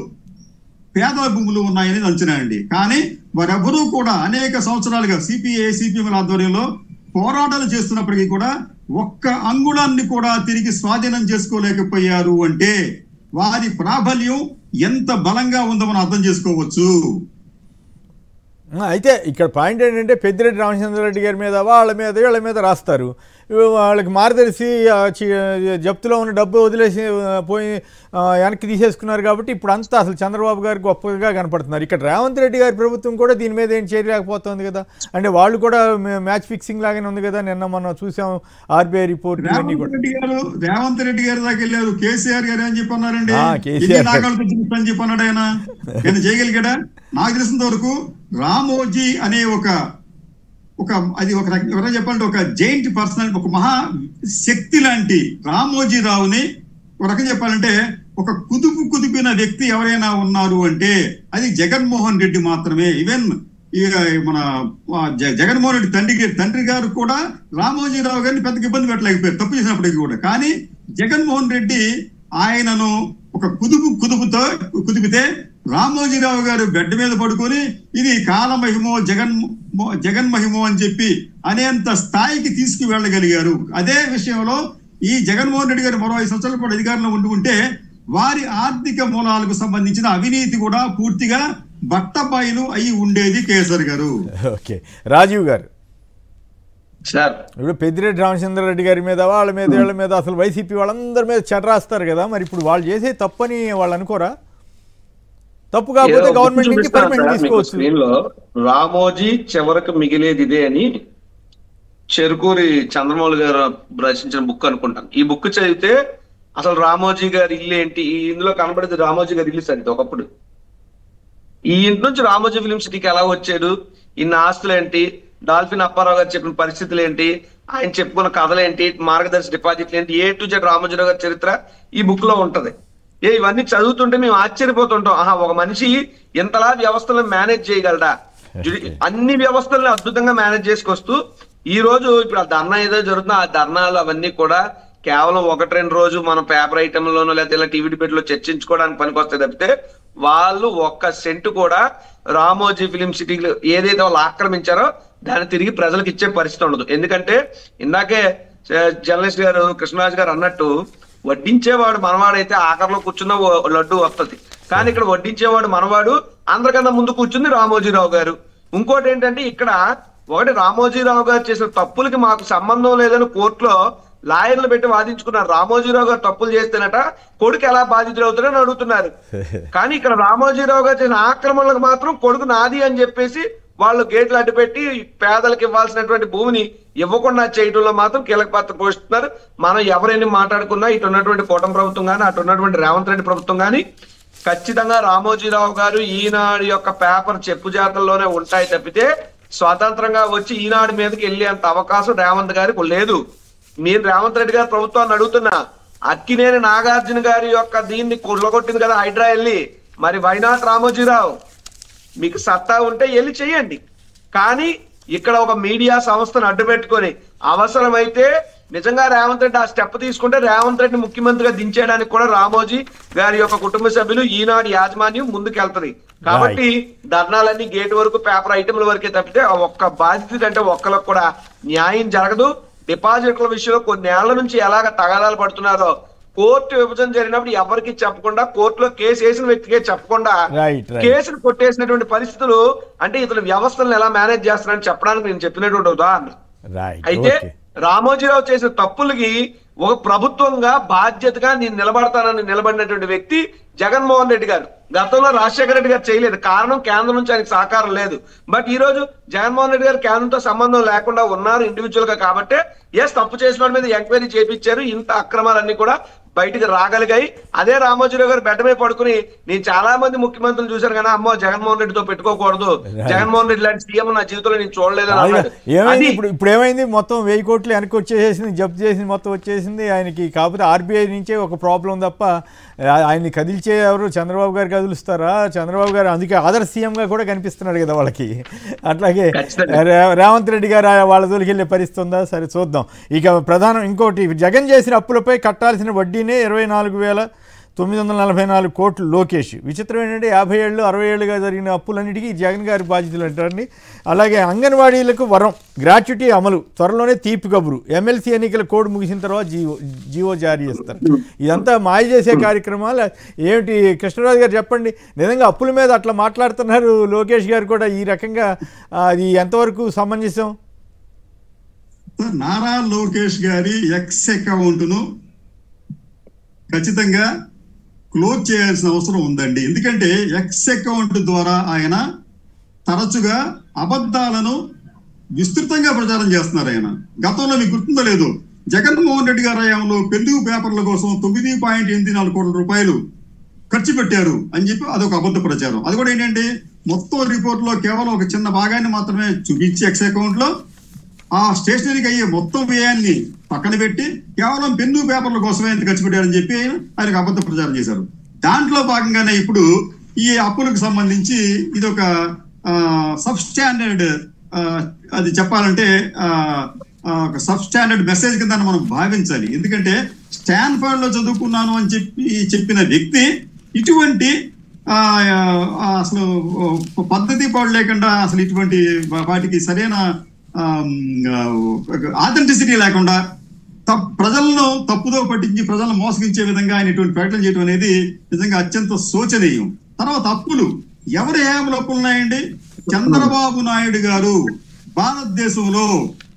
పేదల భూములు ఉన్నాయనేది అంచనా అండి. కానీ వారెవరూ కూడా అనేక సంవత్సరాలుగా సిపిఐ సిపిఎంల ఆధ్వర్యంలో పోరాటాలు చేస్తున్నప్పటికీ కూడా ఒక్క అంగుళాన్ని కూడా తిరిగి స్వాధీనం చేసుకోలేకపోయారు అంటే వారి ప్రాబల్యం ఎంత బలంగా ఉందో మనం అర్థం చేసుకోవచ్చు. అయితే ఇక్కడ పాయింట్ ఏంటంటే పెద్దిరెడ్డి రామచంద్రారెడ్డి గారి మీద వీళ్ళ మీద రాస్తారు. వాళ్ళకి మార్గదర్శి జప్తులో ఉన్న డబ్బు వదిలేసి పోయి వెనక్కి తీసేసుకున్నారు కాబట్టి ఇప్పుడు అంతా అసలు చంద్రబాబు గారు గొప్పగా కనపడుతున్నారు. ఇక్కడ రేవంత్ రెడ్డి గారి ప్రభుత్వం కూడా దీని మీద ఏం చేయలేకపోతుంది కదా, అంటే వాళ్ళు కూడా మ్యాచ్ ఫిక్సింగ్ లాగానే ఉంది కదా. నిన్న మనం చూసాం ఆర్బీఐ రిపోర్ట్. రేవంత్ రెడ్డి గారి దాకా వెళ్ళారు, కేసీఆర్ గారు అని చెప్పన్నారండి, అని చెప్పన్నాడు. ఆయన చేయగలిగాడా? నాకు తెలిసినంత వరకు రామోజీ అనే ఎవరైనా చెప్పాలంటే ఒక జైంట్ పర్సనాలిటీ, ఒక మహా శక్తి లాంటి రామోజీ రావుని ఒక రకం చెప్పాలంటే ఒక కుదిపిన వ్యక్తి ఎవరైనా ఉన్నారు అంటే అది జగన్మోహన్ రెడ్డి మాత్రమే. ఈవెన్ మన జగన్మోహన్ రెడ్డి తండ్రి గారు కూడా రామోజీరావు గారిని పెద్దగా ఇబ్బంది పెట్టలేకపోయారు తప్పు చేసినప్పటికీ కూడా. కానీ జగన్మోహన్ రెడ్డి ఆయనను ఒక కుదిపితే రామోజీరావు గారు బెడ్ మీద పడుకొని ఇది కాలమహిమో జగన్మహిమో అని చెప్పి అనేంత స్థాయికి తీసుకువెళ్ళగలిగారు. అదే విషయంలో ఈ జగన్మోహన్ రెడ్డి గారు మరో 5 సంవత్సరాలు కూడా అధికారంలో ఉంటే వారి ఆర్థిక మూలాలకు సంబంధించిన అవినీతి కూడా పూర్తిగా బట్టబయలు అయి ఉండేది. కేసర్ గారు. ఓకే, రాజీవ్ గారు, సార్ ఇప్పుడు పెద్దిరెడ్డి రామచంద్రారెడ్డి గారి మీద వీళ్ళ మీద అసలు వైసీపీ వాళ్ళందరి మీద చెడ్డ రాస్తారు కదా, మరి ఇప్పుడు వాళ్ళు చేసే తప్పని వాళ్ళు అనుకోరా? తప్పు కాకపోతే గవర్నమెంట్ నుంచి పర్మిషన్ తీసుకోవచ్చు. రామోజీ చివరికి మిగిలేది ఇదే అని చెరుకూరి చంద్రమౌళి గారు రచించిన బుక్ అనుకుంటాను. ఈ బుక్ చదివితే అసలు రామోజీ గారి ఇల్లు ఏంటి, ఇందులో కనబడేది రామోజీ గారి ఇల్లు సరిది. ఒకప్పుడు ఈ ఇంటి నుంచి రామోజీ ఫిలిం సిటీకి ఎలా వచ్చాడు, ఇన్ని ఆస్తులు ఏంటి, డాల్ఫిన్ అప్పారావు గారు చెప్పిన పరిస్థితులు ఏంటి, ఆయన చెప్పుకున్న కథలు ఏంటి, మార్గదర్శి డిపాజిట్లు ఏంటి, ఏ టు జెడ్ రామోజీరావు గారి చరిత్ర ఈ బుక్ లో ఉంటది. ఇవన్నీ చదువుతుంటే మేము ఆశ్చర్యపోతుంటాం. ఒక మనిషి ఎంతలా వ్యవస్థలను మేనేజ్ చేయగలడా, అన్ని వ్యవస్థలను అద్భుతంగా మేనేజ్ చేసుకొస్తూ ఈ రోజు ఇప్పుడు ఆ ధర్నా ఏదో జరుగుతుందో ఆ ధర్నాలు అవన్నీ కూడా కేవలం 1-2 రోజు మన పేపర్ ఐటెంలోనో లేకపోతే ఇలా టీవీ డిబేట్ లో చర్చించుకోవడానికి పనికొస్తాయి తప్పితే వాళ్ళు 1 సెంటు కూడా రామోజీ ఫిలిం సిటీలో ఏదైతే వాళ్ళు ఆక్రమించారో దాన్ని తిరిగి ప్రజలకు ఇచ్చే పరిస్థితి ఉండదు. ఎందుకంటే ఇందాకే జర్నలిస్ట్ గారు కృష్ణరాజు గారు అన్నట్టు వడ్డించేవాడు మనవాడైతే ఆఖరిలో కూర్చున్న లడ్డు వస్తుంది. కానీ ఇక్కడ వడ్డించేవాడు మనవాడు, అందరికన్నా ముందు కూర్చుంది రామోజీరావు గారు. ఇంకోటి ఏంటంటే ఇక్కడ రామోజీరావు గారు చేసిన తప్పులకి మాకు సంబంధం లేదని కోర్టులో లాయర్లు పెట్టి వాదించుకున్నారు. రామోజీరావు గారు తప్పులు చేస్తేనట కొడుకు ఎలా బాధితులు అవుతారని అడుగుతున్నారు. కానీ ఇక్కడ రామోజీరావు గారు చేసిన ఆక్రమణలకు మాత్రం కొడుకు నాది అని చెప్పేసి వాళ్ళు గేట్లు అడ్డుపెట్టి పేదలకు ఇవ్వాల్సినటువంటి భూమిని ఇవ్వకుండా చేయడంలో మాత్రం కీలక పాత్ర పోషిస్తున్నారు. మనం ఎవరైనా మాట్లాడుకున్నా ఇటు ఉన్నటువంటి కూటమి ప్రభుత్వం కానీ అటు ఉన్నటువంటి రేవంత్ రెడ్డి ప్రభుత్వం కానీ ఖచ్చితంగా రామోజీరావు గారు ఈనాడు యొక్క పేపర్ చెప్పు జాతల్లోనే ఉంటాయి తప్పితే స్వతంత్రంగా వచ్చి ఈనాడు మీదకి వెళ్ళేంత అవకాశం రేవంత్ గారికి లేదు. మీరు రేవంత్ రెడ్డి గారి ప్రభుత్వాన్ని అడుగుతున్నా, అక్కినేని నాగార్జున గారి యొక్క దీన్ని కొల్లగొట్టింది కదా హైడ్రా వెళ్ళి, మరి వైనాట్ రామోజీరావు మీకు సత్తా ఉంటే వెళ్ళి చెయ్యండి. కానీ ఇక్కడ ఒక మీడియా సంస్థను అడ్డు పెట్టుకొని అవసరమైతే నిజంగా రేవంత్ రెడ్డి ఆ స్టెప్ తీసుకుంటే రేవంత్ రెడ్డి ముఖ్యమంత్రిగా దించేయడానికి కూడా రామోజీ గారి యొక్క కుటుంబ సభ్యులు ఈనాడు యాజమాన్యం ముందుకెళ్తది. కాబట్టి ధర్నాలన్నీ గేట్ వరకు పేపర్ ఐటెంల వరకే తప్పితే ఒక్క బాధితుడు అంటే ఒక్కరికి కూడా న్యాయం జరగదు. డిపాజిట్ల విషయంలో కొన్ని ఏళ్ల నుంచి ఎలాగ తగాదాలు పడుతున్నారో కోర్టు విభజన జరిగినప్పుడు ఎవరికి చెప్పకుండా కోర్టులో కేసు వేసిన వ్యక్తికే చెప్పకుండా కేసును కొట్టేసినటువంటి పరిస్థితులు అంటే ఇతను వ్యవస్థలను ఎలా మేనేజ్ చేస్తున్నారని చెప్పడానికి నేను చెప్పినటువంటి ఉదాహరణ. అయితే రామోజీరావు చేసిన తప్పులకి ఒక ప్రభుత్వంగా బాధ్యతగా నేను నిలబడతానని నిలబడినటువంటి వ్యక్తి జగన్మోహన్ రెడ్డి గారు. గతంలో రాజశేఖర రెడ్డి గారు చేయలేదు, కారణం కేంద్రం నుంచి ఆయనకు సహకారం లేదు. బట్ ఈ రోజు జగన్మోహన్ రెడ్డి గారు కేంద్రంతో సంబంధం లేకుండా ఉన్నారు ఇండివిజువల్ గా. కాబట్టి తప్పు చేసిన వాడి మీద ఎంక్వైరీ చేయించారు. ఇంత అక్రమాలన్నీ కూడా బయటికి రాగలిగాయి. అదే రామోజీరావు గారు బెడ్ మీద పడుకుని నేను చాలా మంది ముఖ్యమంత్రులు చూశాను కానీ అమ్మో జగన్మోహన్ రెడ్డితో పెట్టుకోకూడదు, జగన్మోహన్ రెడ్డి లాంటి సీఎం నా జీవితంలో నేను చూడలేదని. ఏమైంది ఇప్పుడు ఏమైంది, మొత్తం 1000 కోట్లు వెనక్కి వచ్చేసింది, జప్తు చేసింది, మొత్తం వచ్చేసింది ఆయనకి. కాకపోతే ఆర్బీఐ నుంచే ఒక ప్రాబ్లం తప్ప ఆయన్ని కదిల్చే ఎవరు చంద్రబాబు గారు కదులుస్తారా? చంద్రబాబు గారు అందుకే ఆదర్శ సీఎంగా కూడా కనిపిస్తున్నాడు కదా వాళ్ళకి. అట్లాగే రేవంత్ రెడ్డి గారు వాళ్ళ జోలికి వెళ్ళే పరిస్థితి ఉందా? సరే చూద్దాం. ఇక ప్రధానం ఇంకోటి, జగన్ చేసిన అప్పులపై కట్టాల్సిన వడ్డీనే 24,944 కోట్లు లోకేష్. విచిత్రం ఏంటంటే 50 ఏళ్ళు 60 ఏళ్ళుగా జరిగిన అప్పులన్నిటికీ జగన్ గారి బాధ్యతలు అంటారండి. అలాగే అంగన్వాడీలకు వరం, గ్రాట్యుటీ అమలు, త్వరలోనే తీపి కబురు, ఎమ్మెల్సీ ఎన్నికల కోడ్ ముగిసిన తర్వాత జీవో జారీ చేస్తారు. ఇదంతా మాయ చేసే కార్యక్రమాలు ఏమిటి? కృష్ణరాజు గారు చెప్పండి, నిజంగా అప్పుల మీద అట్లా మాట్లాడుతున్నారు లోకేష్ గారు కూడా, ఈ రకంగా అది ఎంతవరకు సమంజసం? నారా లోకేష్ గారి ఎక్స్ అకౌంట్ను ఖచ్చితంగా క్లోజ్ చేయాల్సిన అవసరం ఉందండి. ఎందుకంటే ఎక్స్ అకౌంట్ ద్వారా ఆయన తరచుగా అబద్ధాలను విస్తృతంగా ప్రచారం చేస్తున్నారు. ఆయన గతంలో మీకు గుర్తుందో లేదు, జగన్మోహన్ రెడ్డి గారి హయాంలో పెళ్లి పేపర్ల కోసం 9.84 కోట్ల రూపాయలు ఖర్చు పెట్టారు అని చెప్పి అదొక అబద్ధ ప్రచారం. అది కూడా ఏంటంటే మొత్తం రిపోర్ట్ లో కేవలం ఒక చిన్న భాగాన్ని మాత్రమే చూపించి ఎక్స్ అకౌంట్ లో ఆ స్టేషనరీకి అయ్యే మొత్తం వ్యయాన్ని పక్కన పెట్టి కేవలం పెన్ను పేపర్ల కోసమే ఎంత ఖర్చు పెట్టారని చెప్పి ఆయనకు అబద్ధ ప్రచారం చేశారు. దాంట్లో భాగంగానే ఇప్పుడు ఈ అప్పులకు సంబంధించి ఇది ఒక సబ్ స్టాండర్డ్, అది చెప్పాలంటే ఒక సబ్ స్టాండర్డ్ మెసేజ్ కింద మనం భావించాలి. ఎందుకంటే స్టాన్ఫర్డ్ లో చదువుకున్నాను అని చెప్పిన వ్యక్తి ఇటువంటి అసలు పద్ధతి పాడు లేకుండా, అసలు ఇటువంటి వాటికి సరైన ఆథెంటిసిటీ లేకుండా ప్రజలను తప్పుదో పట్టించి ప్రజలను మోసగించే విధంగా ఆయన ఇటువంటి ప్రకటన చేయడం అనేది నిజంగా అత్యంత శోచనీయం. తర్వాత అప్పులు, ఎవరు ఏమలు అప్పులు ఉన్నాయండి? చంద్రబాబు నాయుడు గారు భారతదేశంలో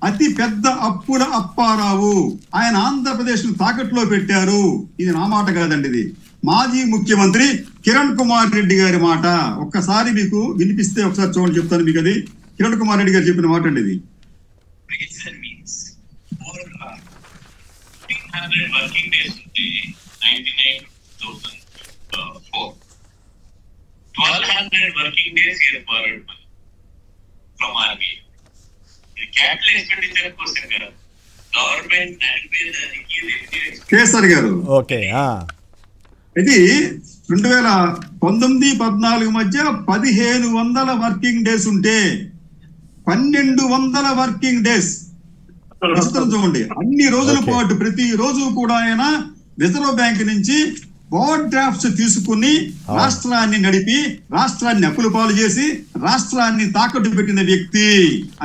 అతి పెద్ద అప్పుల అప్పారావు. ఆయన ఆంధ్రప్రదేశ్ ను తాకట్లో పెట్టారు. ఇది నా మాట కాదండి, ఇది మాజీ ముఖ్యమంత్రి కిరణ్ కుమార్ రెడ్డి గారి మాట. ఒక్కసారి మీకు వినిపిస్తే ఒకసారి చూడండి, చెప్తాను మీకు. అది కిరణ్ కుమార్ రెడ్డి గారు చెప్పిన మాట అండి. ఇది 1,500 working days ఉంటే 99,004. 1,200 working days here borrowed money from RBI. The capital expenditure కోసం కదా గవర్నమెంట్ నడిపేదానికి కేసర్ గారు. ఓకే, ఇది 2019-14 మధ్య 1,500 వర్కింగ్ డేస్ ఉంటే 1,200 వర్కింగ్ డేస్ చూడండి. అన్ని రోజుల పాటు ప్రతి రోజు కూడా ఆయన రిజర్వ్ బ్యాంక్ నుంచి ఓవర్ డ్రాఫ్ట్స్ తీసుకుని రాష్ట్రాన్ని నడిపి రాష్ట్రాన్ని అప్పుల పాలు చేసి రాష్ట్రాన్ని తాకట్టు పెట్టిన వ్యక్తి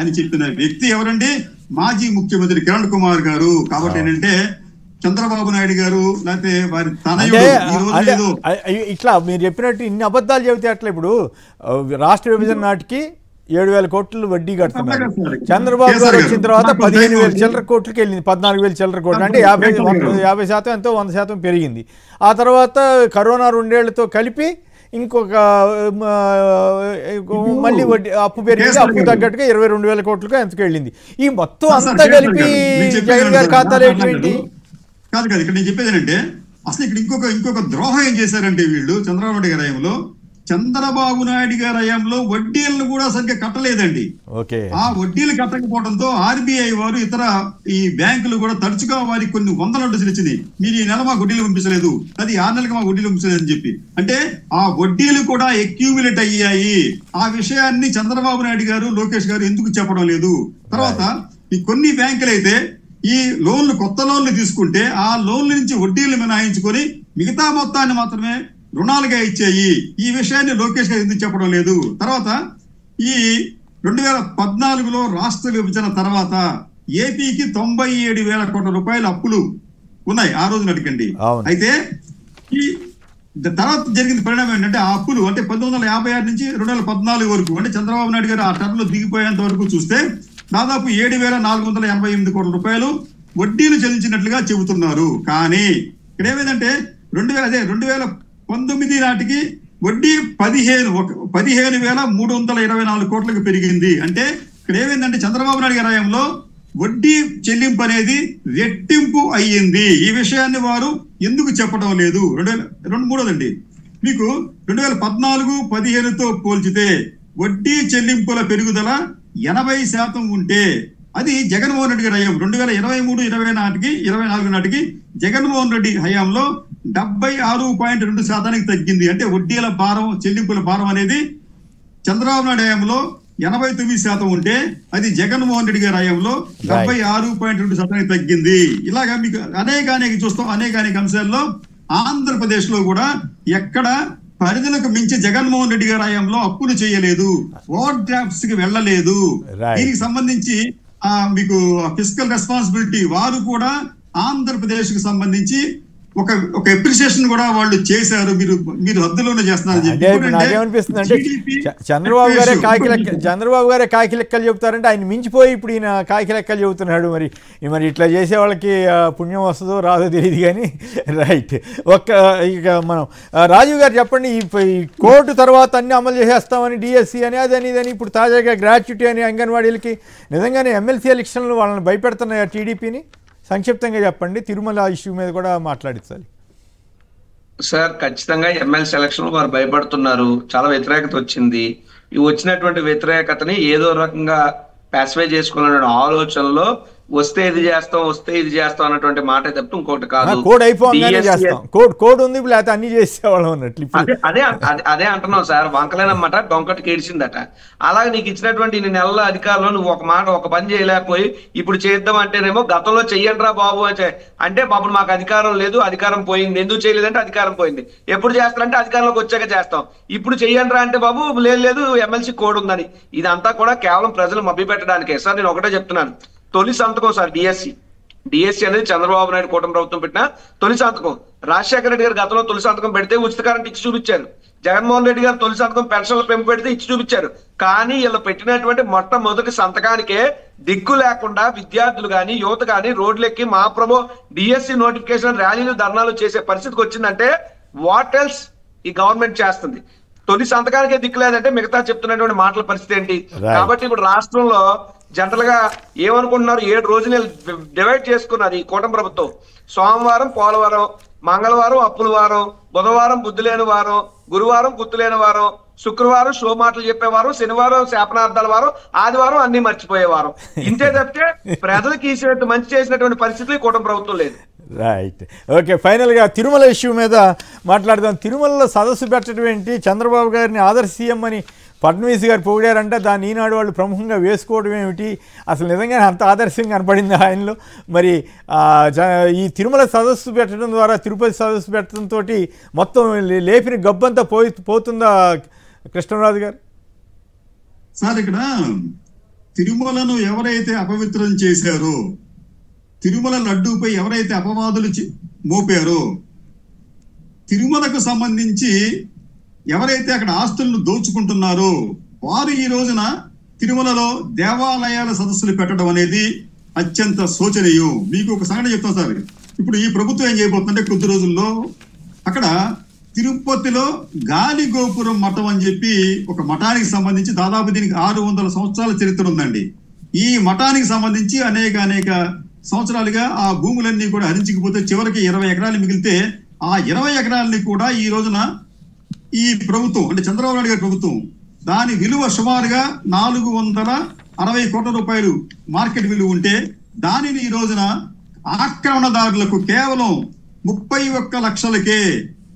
అని చెప్పిన వ్యక్తి ఎవరండి? మాజీ ముఖ్యమంత్రి కిరణ్ కుమార్ గారు. కాబట్టి ఏంటంటే చంద్రబాబు నాయుడు గారు లేకపోతే వారి తనయుడు ఇట్లా మీరు చెప్పినట్టు ఇన్ని అబద్ధాలు చెబితే అట్లా. ఇప్పుడు రాష్ట్ర విభజన నాటికి 7,000 కోట్లు వడ్డీ కడుతున్నారు. చంద్రబాబు గారు వచ్చిన తర్వాత 15,000 చిల్లర కోట్లకి వెళ్ళింది, 14,000 చిల్లర కోట్లు, అంటే 50% ఎంతో 100% పెరిగింది. ఆ తర్వాత కరోనా 2 ఏళ్లతో కలిపి ఇంకొక మళ్ళీ వడ్డీ అప్పు పెరిగింది. అప్పు తగ్గట్టుగా 22,000 కోట్లకు ఎంతకు వెళ్ళింది. ఈ మొత్తం అంతా కలిపి జగన్ గారి ఖాతాలో ఏంటి? కాదు కాదు, ఇక్కడ నేను చెప్పేది ఏంటంటే అసలు ఇక్కడ ఇంకొక ద్రోహం ఏం చేశారంటే వీళ్ళు చంద్రబాబు నాయుడు గారి హయాంలో, చంద్రబాబు నాయుడు గారి హయాంలో వడ్డీలను కూడా సరిగ్గా కట్టలేదండి. ఆ వడ్డీలు కట్టకపోవడంతో ఆర్బీఐ వారు ఇతర ఈ బ్యాంకులు కూడా తరచుగా వారికి కొన్ని 100 నోటీసులు ఇచ్చింది. మీరు ఈ నెల మా వడ్డీలు పంపించలేదు, అది 6 నెలలకు మా వడ్డీలు పంపించలేదు అని చెప్పి. అంటే ఆ వడ్డీలు కూడా అక్యూములేట్ అయ్యాయి. ఆ విషయాన్ని చంద్రబాబు నాయుడు గారు లోకేష్ గారు ఎందుకు చెప్పడం లేదు? తర్వాత ఈ కొన్ని బ్యాంకులు అయితే ఈ లోన్లు కొత్త లోన్లు తీసుకుంటే ఆ లోన్ల నుంచి వడ్డీలు మినహాయించుకొని మిగతా మొత్తాన్ని మాత్రమే రుణాలుగా ఇచ్చాయి. ఈ విషయాన్ని లోకేష్ గారు ఎందుకు చెప్పడం లేదు? తర్వాత ఈ 2014లో రాష్ట్ర విభజన తర్వాత ఏపీకి 97,000 కోట్ల రూపాయల అప్పులు ఉన్నాయి ఆ రోజు నటికండి. అయితే ఈ తర్వాత జరిగిన పరిణామం ఏంటంటే ఆ అప్పులు అంటే 1956 నుంచి 2014 వరకు, అంటే చంద్రబాబు నాయుడు గారు ఆ టర్మ్ లో దిగిపోయేంత వరకు చూస్తే దాదాపు 7,488 కోట్ల రూపాయలు వడ్డీలు చెల్లించినట్లుగా చెబుతున్నారు. కానీ ఇక్కడ ఏమైందంటే 2019 నాటికి వడ్డీ 15,324 కోట్లకు పెరిగింది. అంటే ఇక్కడ ఏమైందంటే చంద్రబాబు నాయుడు గారి హయాంలో వడ్డీ చెల్లింపు అనేది రెట్టింపు అయ్యింది. ఈ విషయాన్ని వారు ఎందుకు చెప్పడం లేదు? 2023 మీకు 2014-15తో పోల్చితే వడ్డీ చెల్లింపుల పెరుగుదల 80% ఉంటే అది జగన్మోహన్ రెడ్డి గారి హయాం 2023-24 నాటికి జగన్మోహన్ రెడ్డి హయాంలో 76.2% తగ్గింది. అంటే వడ్డీల భారం, చెల్లింపుల భారం అనేది చంద్రబాబు నాయుడు హయాంలో 89% ఉంటే అది జగన్మోహన్ రెడ్డి గారి హయాంలో 76.2% తగ్గింది. ఇలాగా మీకు అనేక చూస్తాం. అనేక అంశాల్లో ఆంధ్రప్రదేశ్ లో కూడా ఎక్కడ పరిధులకు మించి జగన్మోహన్ రెడ్డి గారి హయాంలో అప్పులు చేయలేదు, ఓవర్ డ్రాఫ్ట్స్ కి వెళ్ళలేదు. దీనికి సంబంధించి మీకు ఫిజికల్ రెస్పాన్సిబిలిటీ వారు కూడా ఆంధ్రప్రదేశ్ కు సంబంధించి ఒక అప్రిసియేషన్ కూడా వాళ్ళు చేశారు. మీరు హద్దులోనే చేస్తున్నారు. నాకేమనిపిస్తుంది అంటే చంద్రబాబు గారే కాకి లెక్కలు చెబుతారంటే ఆయన మించిపోయి ఇప్పుడు ఈయన కాకి లెక్కలు చెబుతున్నాడు. మరి ఇట్లా చేసే వాళ్ళకి పుణ్యం వస్తుందో రాదో తెలియదు కానీ రైట్. ఇక మనం రాజీవ్ గారు చెప్పండి, ఈ కోర్టు తర్వాత అన్ని అమలు చేసేస్తామని డిఎస్సి అని అదని ఇదని ఇప్పుడు తాజాగా గ్రాట్యుటీ అని అంగన్వాడీలకి నిజంగానే ఎమ్మెల్సీ ఎలక్షన్లు వాళ్ళని భయపెడుతున్నాయి టీడీపీని. సంక్షిప్తంగా చెప్పండి, తిరుమల ఇష్యూ మీద కూడా మాట్లాడించాలి సార్. ఖచ్చితంగా ఎమ్మెల్సీ ఎలక్షన్ వారు భయపడుతున్నారు, చాలా వ్యతిరేకత వచ్చింది. ఈ వచ్చినటువంటి వ్యతిరేకతని ఏదో రకంగా పాసిఫై చేసుకోవాలనే ఆలోచనలో వస్తే ఇది చేస్తాం అన్నటువంటి మాట తప్ప ఇంకోటి కాదు. కోడ్ ఉంది లేకపోతే అన్ని చేసేవాళ్ళం అన్నట్లు అదే అంటున్నాం సార్. వంకలేనమాట డొంకటికి ఏడ్చిందట. అలాగే నీకు ఇచ్చినటువంటి ఇన్ని నెలల అధికారంలో నువ్వు ఒక పని చేయలేకపోయి ఇప్పుడు చేద్దాం అంటేనేమో గతంలో చెయ్యండి రా బాబు అంటే బాబు మాకు అధికారం లేదు, అధికారం పోయింది. ఎందుకు చేయలేదంటే అధికారం పోయింది. ఎప్పుడు చేస్తారంటే అధికారంలోకి వచ్చాక చేస్తాం. ఇప్పుడు చెయ్యండి రా అంటే బాబు లేదు ఎమ్మెల్సీ కోడ్ ఉందని. ఇదంతా కూడా కేవలం ప్రజలు మభ్యపెట్టడానికే సార్. నేను ఒకటే చెప్తున్నాను, తొలి సంతకం సార్ డిఎస్సి అనేది చంద్రబాబు నాయుడు కూటమి ప్రభుత్వం పెట్టిన తొలి సంతకం. రాజశేఖర రెడ్డి గారు గతంలో తొలి సంతకం పెడితే ఉచిత కరెంట్ ఇచ్చి చూపించారు. జగన్మోహన్ రెడ్డి గారు తొలి సంతకం పెన్షన్ల పెంపు పెడితే ఇచ్చి చూపించారు. కానీ వీళ్ళు పెట్టినటువంటి మొట్టమొదటి సంతకానికే దిక్కు లేకుండా విద్యార్థులు కానీ యువత కానీ రోడ్లెక్కి మహాప్రభు డిఎస్సి నోటిఫికేషన్ ర్యాలీలు ధర్నాలు చేసే పరిస్థితికి వచ్చిందంటే వాట్ ఎల్స్ ఈ గవర్నమెంట్ చేస్తుంది? తొలి సంతకానికే దిక్కు లేదంటే మిగతా చెప్తున్నటువంటి మాటల పరిస్థితి ఏంటి? కాబట్టి ఇప్పుడు రాష్ట్రంలో జనరల్ గా ఏమనుకుంటున్నారు, 7 రోజులు డివైడ్ చేసుకున్నారు ఈ కూటమి ప్రభుత్వం. సోమవారం పోలవరం, మంగళవారం అప్పుల వారం, బుధవారం బుద్ధి లేని వారం, గురువారం గుర్తు లేని వారం, శుక్రవారం షో మాటలు చెప్పేవారం, శనివారం శాపనార్థాల వారం, ఆదివారం అన్ని మర్చిపోయే వారం. ఇంతే తప్పితే ప్రజలకు ఈ మంచి చేసినటువంటి పరిస్థితులు కూటమి ప్రభుత్వం లేదు. Right, okay. ఫైనల్గా తిరుమల ఇష్యూ మీద మాట్లాడదాం. తిరుమలలో సదస్సు పెట్టడం ఏంటి? చంద్రబాబు గారిని ఆదర్శ సీఎం అని ఫడ్నవీస్ గారు పొగిడారంట, దాన్ని ఈనాడు వాళ్ళు ప్రముఖంగా వేసుకోవడం ఏమిటి? అసలు నిజంగానే అంత ఆదర్శంగా కనపడింది ఆయనలో. మరి ఈ తిరుమల సదస్సు పెట్టడం ద్వారా, తిరుపతి సదస్సు పెట్టడంతో మొత్తం లేపిన గబ్బంతా పోతుందా కృష్ణరాజు గారు? సార్, ఇక్కడ తిరుమలను ఎవరైతే అపవిత్రం చేశారో, తిరుమల లడ్డూపై ఎవరైతే అపవాదులు మోపారో, తిరుమలకు సంబంధించి ఎవరైతే అక్కడ ఆస్తులను దోచుకుంటున్నారో వారు ఈ రోజున తిరుమలలో దేవాలయాల సదస్సులు పెట్టడం అనేది అత్యంత శోచనీయం. మీకు ఒక సంఘటన చెప్తాను సార్. ఇప్పుడు ఈ ప్రభుత్వం ఏం చేయబోతుందంటే కొద్ది రోజుల్లో అక్కడ తిరుపతిలో గాలి గోపురం మఠం అని చెప్పి ఒక మఠానికి సంబంధించి దాదాపు దీనికి 600 సంవత్సరాల చరిత్ర ఉందండి. ఈ మఠానికి సంబంధించి అనేక సంవత్సరాలుగా ఆ భూములన్నీ కూడా హరించుకుపోతే చివరికి 20 ఎకరాలు మిగిలితే ఆ 20 ఎకరాలని కూడా ఈ రోజున ఈ ప్రభుత్వం అంటే చంద్రబాబు నాయుడు గారి ప్రభుత్వం దాని విలువ సుమారుగా 460 కోట్ల రూపాయలు మార్కెట్ విలువ ఉంటే దానిని ఈ రోజున ఆక్రమణదారులకు కేవలం 31 లక్షలకే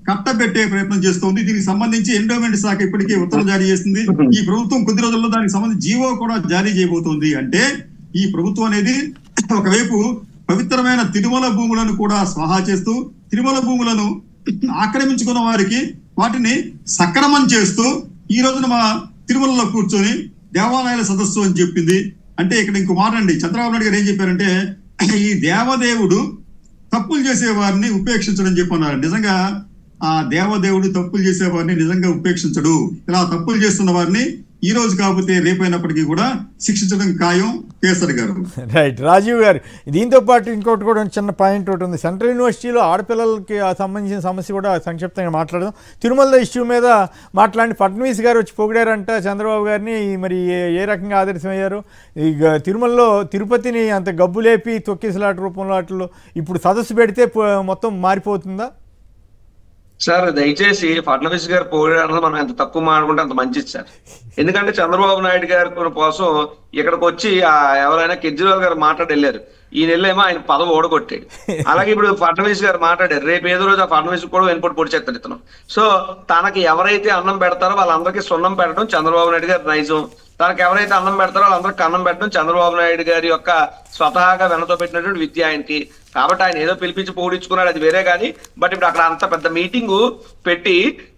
కట్టబెట్టే ప్రయత్నం చేస్తోంది. దీనికి సంబంధించి ఎండోమెంట్ శాఖ ఇప్పటికే ఉత్తర్వులు జారీ చేసింది. ఈ ప్రభుత్వం కొద్ది రోజుల్లో దానికి సంబంధించి జీవో కూడా జారీ చేయబోతోంది. అంటే ఈ ప్రభుత్వం అనేది ఒకవైపు పవిత్రమైన తిరుమల భూములను కూడా స్వాహా చేస్తూ, తిరుమల భూములను ఆక్రమించుకున్న వారికి వాటిని సక్రమం చేస్తూ ఈ రోజున మా తిరుమలలో కూర్చొని దేవాలయాల సదస్సు అని చెప్పింది. అంటే ఇక్కడ ఇంకో మాట అండి, చంద్రబాబు నాయుడు గారు ఏం చెప్పారంటే ఈ దేవదేవుడు తప్పులు చేసే వారిని ఉపేక్షించడం చెప్పన్నారు. నిజంగా ఆ దేవదేవుడు తప్పులు చేసే వారిని నిజంగా ఉపేక్షించడు. ఇలా తప్పులు చేస్తున్న వారిని ఈ రోజు కాకపోతే రేపైనప్పటికీ కూడా శిక్షించడం ఖాయం కేసరి గారు. రైట్. రాజీవ్ గారు, దీంతో పాటు ఇంకోటి కూడా చిన్న పాయింట్ ఒకటి ఉంది. సెంట్రల్ యూనివర్సిటీలో ఆడపిల్లలకి సంబంధించిన సమస్య కూడా సంక్షిప్తంగా మాట్లాడదాం. తిరుమల ఇష్యూ మీద మాట్లాడి ఫడ్నవీస్ గారు వచ్చి పొగిడారంట చంద్రబాబు గారిని. మరి ఏ రకంగా ఆదర్శమయ్యారు? ఇక తిరుమలలో తిరుపతిని అంత గబ్బు లేపి తొక్కేసలాట రూపంలో అట్లు ఇప్పుడు సదస్సు పెడితే మొత్తం మారిపోతుందా? సార్ దయచేసి ఫడ్నవీస్ గారు పోరాడడం మనం ఎంత తక్కువ మాట్లాడుకుంటే అంత మంచిది సార్. ఎందుకంటే చంద్రబాబు నాయుడు గారి కోసం ఇక్కడికి వచ్చి ఎవరైనా కేజ్రీవాల్ గారు మాట్లాడి వెళ్ళారు. ఈ నెలేమో ఆయన పదవి ఓడగొట్టాడు. అలాగే ఇప్పుడు ఫడ్నవీస్ గారు మాట్లాడారు. రేపు ఏదో రోజు ఆ ఫడ్నవీస్ కూడా వెనుపడి పొడి చేస్తారు ఇతను. సో తనకి ఎవరైతే అన్నం పెడతారో వాళ్ళందరికీ సున్నం పెట్టడం చంద్రబాబు నాయుడు గారి నైజం. తనకు ఎవరైతే అన్నం పెడతారో వాళ్ళందరికీ అన్నం పెట్టడం చంద్రబాబు నాయుడు గారి యొక్క స్వతహాగా వెనతో పెట్టినటువంటి విద్య ఆయనకి. కాబట్టి ఆయన ఏదో పిలిపించి పోడించుకున్నాడు, అది వేరే కానీ. బట్ ఇప్పుడు అక్కడ అంత పెద్ద మీటింగ్ పెట్టి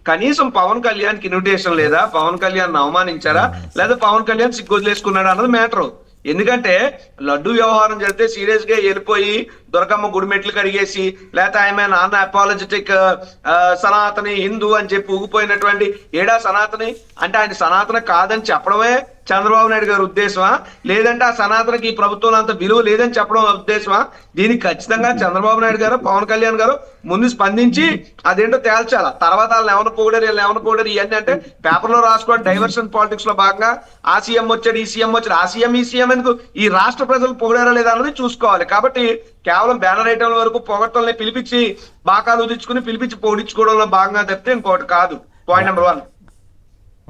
కనీసం పవన్ కళ్యాణ్కి ఇన్విటేషన్ లేదా, పవన్ కళ్యాణ్ అవమానించారా, లేదా పవన్ కళ్యాణ్ సిగ్గొదిలేసుకున్నాడు అన్నది మ్యాటర్. ఎందుకంటే లడ్డు వ్యవహారం జరిగితే సీరియస్ గా వెళ్ళిపోయి దుర్గమ్మ గుడిమెట్లు కడిగేసి, లేకపోతే ఆమె నాన్న అపాలజెటిక్ సనాతని హిందూ అని చెప్పి ఊగిపోయినటువంటి ఏడా సనాతని అంటే ఆయన సనాతన కాదని చెప్పడమే చంద్రబాబు నాయుడు గారి ఉద్దేశమా, లేదంటే ఆ సనాతనకి ఈ ప్రభుత్వంలో అంత విలువ లేదని చెప్పడం ఉద్దేశమా? దీనికి ఖచ్చితంగా చంద్రబాబు నాయుడు గారు, పవన్ కళ్యాణ్ గారు ముందు స్పందించి అదేంటో తేల్చాల. తర్వాత వాళ్ళని ఎవరు పోగడారు, వీళ్ళని ఎవరు పోగడారు ఇవన్నీ అంటే పేపర్ లో రాసుకోవడం డైవర్షన్ పాలిటిక్స్ లో భాగంగా ఆ సీఎం వచ్చాడు, ఈ సీఎం వచ్చాడు, ఆ సీఎం ఈ సీఎం ఎందుకు, ఈ రాష్ట్ర ప్రజలు పొగడారా లేదా అన్నది చూసుకోవాలి. కాబట్టి కేవలం బ్యానర్ ఐటమ్ వరకు పొగడ్తల్ని పిలిపించి బాకాలు ఉదించుకుని పిలిపించి పోడించుకోవడంలో భాగంగా తప్పితే ఇంకోటి కాదు. Point number 1.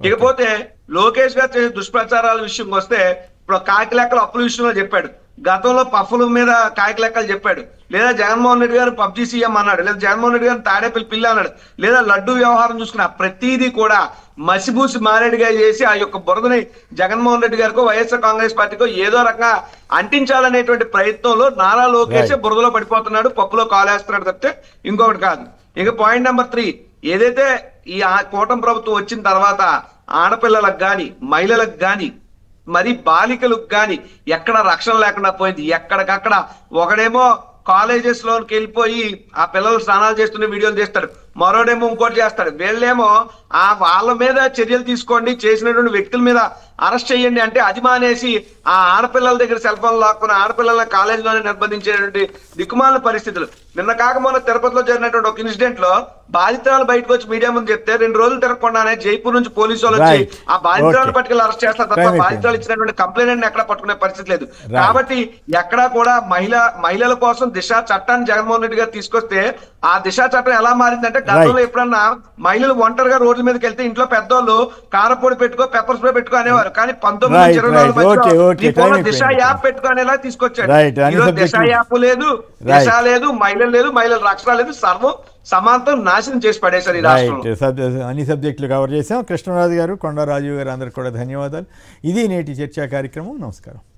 ఇకపోతే లోకేష్ గారు చేసే దుష్ప్రచారాల విషయంకి వస్తే ఇప్పుడు కాకి లెక్కలు అప్పుల విషయంలో చెప్పాడు, గతంలో పఫ్ఫుల మీద కాకి లెక్కలు చెప్పాడు, లేదా జగన్మోహన్ రెడ్డి గారు పబ్జీ సీఎం అన్నాడు, లేదా జగన్మోహన్ రెడ్డి గారు తాడేపల్లి పిల్ల అన్నాడు, లేదా లడ్డు వ్యవహారం చూసుకున్న ప్రతిదీ కూడా మసిబూసి మారేడుగా చేసి ఆ యొక్క బురదని జగన్మోహన్ రెడ్డి గారికో వైఎస్ఆర్ కాంగ్రెస్ పార్టీకో ఏదో రకంగా అంటించాలనేటువంటి ప్రయత్నంలో నారా లోకేష్ బురదలో పడిపోతున్నాడు, పప్పులో కాలేస్తున్నాడు తప్పితే ఇంకొకటి కాదు. ఇక పాయింట్ నెంబర్ 3, ఏదైతే ఈ కూటమి ప్రభుత్వం వచ్చిన తర్వాత ఆడపిల్లలకు గాని మహిళలకు గాని మరి బాలికలకు గాని ఎక్కడ రక్షణ లేకుండా పోయింది. ఎక్కడికక్కడ ఒకడేమో కాలేజెస్ లోకి వెళ్ళిపోయి ఆ పిల్లలు స్నానాలు చేస్తున్న వీడియోలు చేస్తాడు, మరోడేమో ఇంకోటి చేస్తాడు. వీళ్ళేమో వాళ్ళ మీద చర్యలు తీసుకోండి, చేసినటువంటి వ్యక్తుల మీద అరెస్ట్ చేయండి అంటే అది మానేసి ఆ ఆడపిల్లల దగ్గర సెల్ ఫోన్ లాక్కుని ఆడపిల్లల కాలేజీలోనే నిర్బంధించేటువంటి దిక్కుమాలిన పరిస్థితులు. నిన్న కాక మొన్న తిరుపతిలో జరిగినటువంటి ఒక ఇన్సిడెంట్ లో బాధితురాలు బయటకు వచ్చి మీడియా ముందు చెప్తే 2 రోజులు తిరగకుండానే జైపూర్ నుంచి పోలీసు వాళ్ళు వచ్చి ఆ బాధితురాలు పట్టుకెళ్ళి అరెస్ట్ చేస్తారు తప్ప బాధితురాలు ఇచ్చినటువంటి కంప్లైంట్ ఎక్కడ పట్టుకునే పరిస్థితి లేదు. కాబట్టి ఎక్కడా కూడా మహిళల కోసం దిశ చట్టాన్ని జగన్మోహన్ రెడ్డి గారు తీసుకొస్తే ఆ దిశ చట్టం ఎలా మారిందంటే గతంలో ఎప్పుడన్నా మహిళలు ఒంటరిగా రోడ్ల మీదకి వెళ్తే ఇంట్లో పెద్దోళ్ళు కారపొడి పెట్టుకో పెప్పర్ స్ప్రే పెట్టుకో అనేవారు. కానీ 1924 దిశ యాప్ పెట్టుకునేలా తీసుకొచ్చాడు. ఈరోజు దిశ యాప్ లేదు, దిశ లేదు, మహిళలు లేదు, మహిళల రక్షణ లేదు, సర్వం సమాంతం నాశనం చేసి పడేశారు ఈ రాష్ట్రంలో. అన్ని సబ్జెక్టులు కవర్ చేసాం. కృష్ణరాజు గారు, కొండా రాజీవ్ గారు అందరికి కూడా ధన్యవాదాలు. ఇది నేటి చర్చా కార్యక్రమం. నమస్కారం.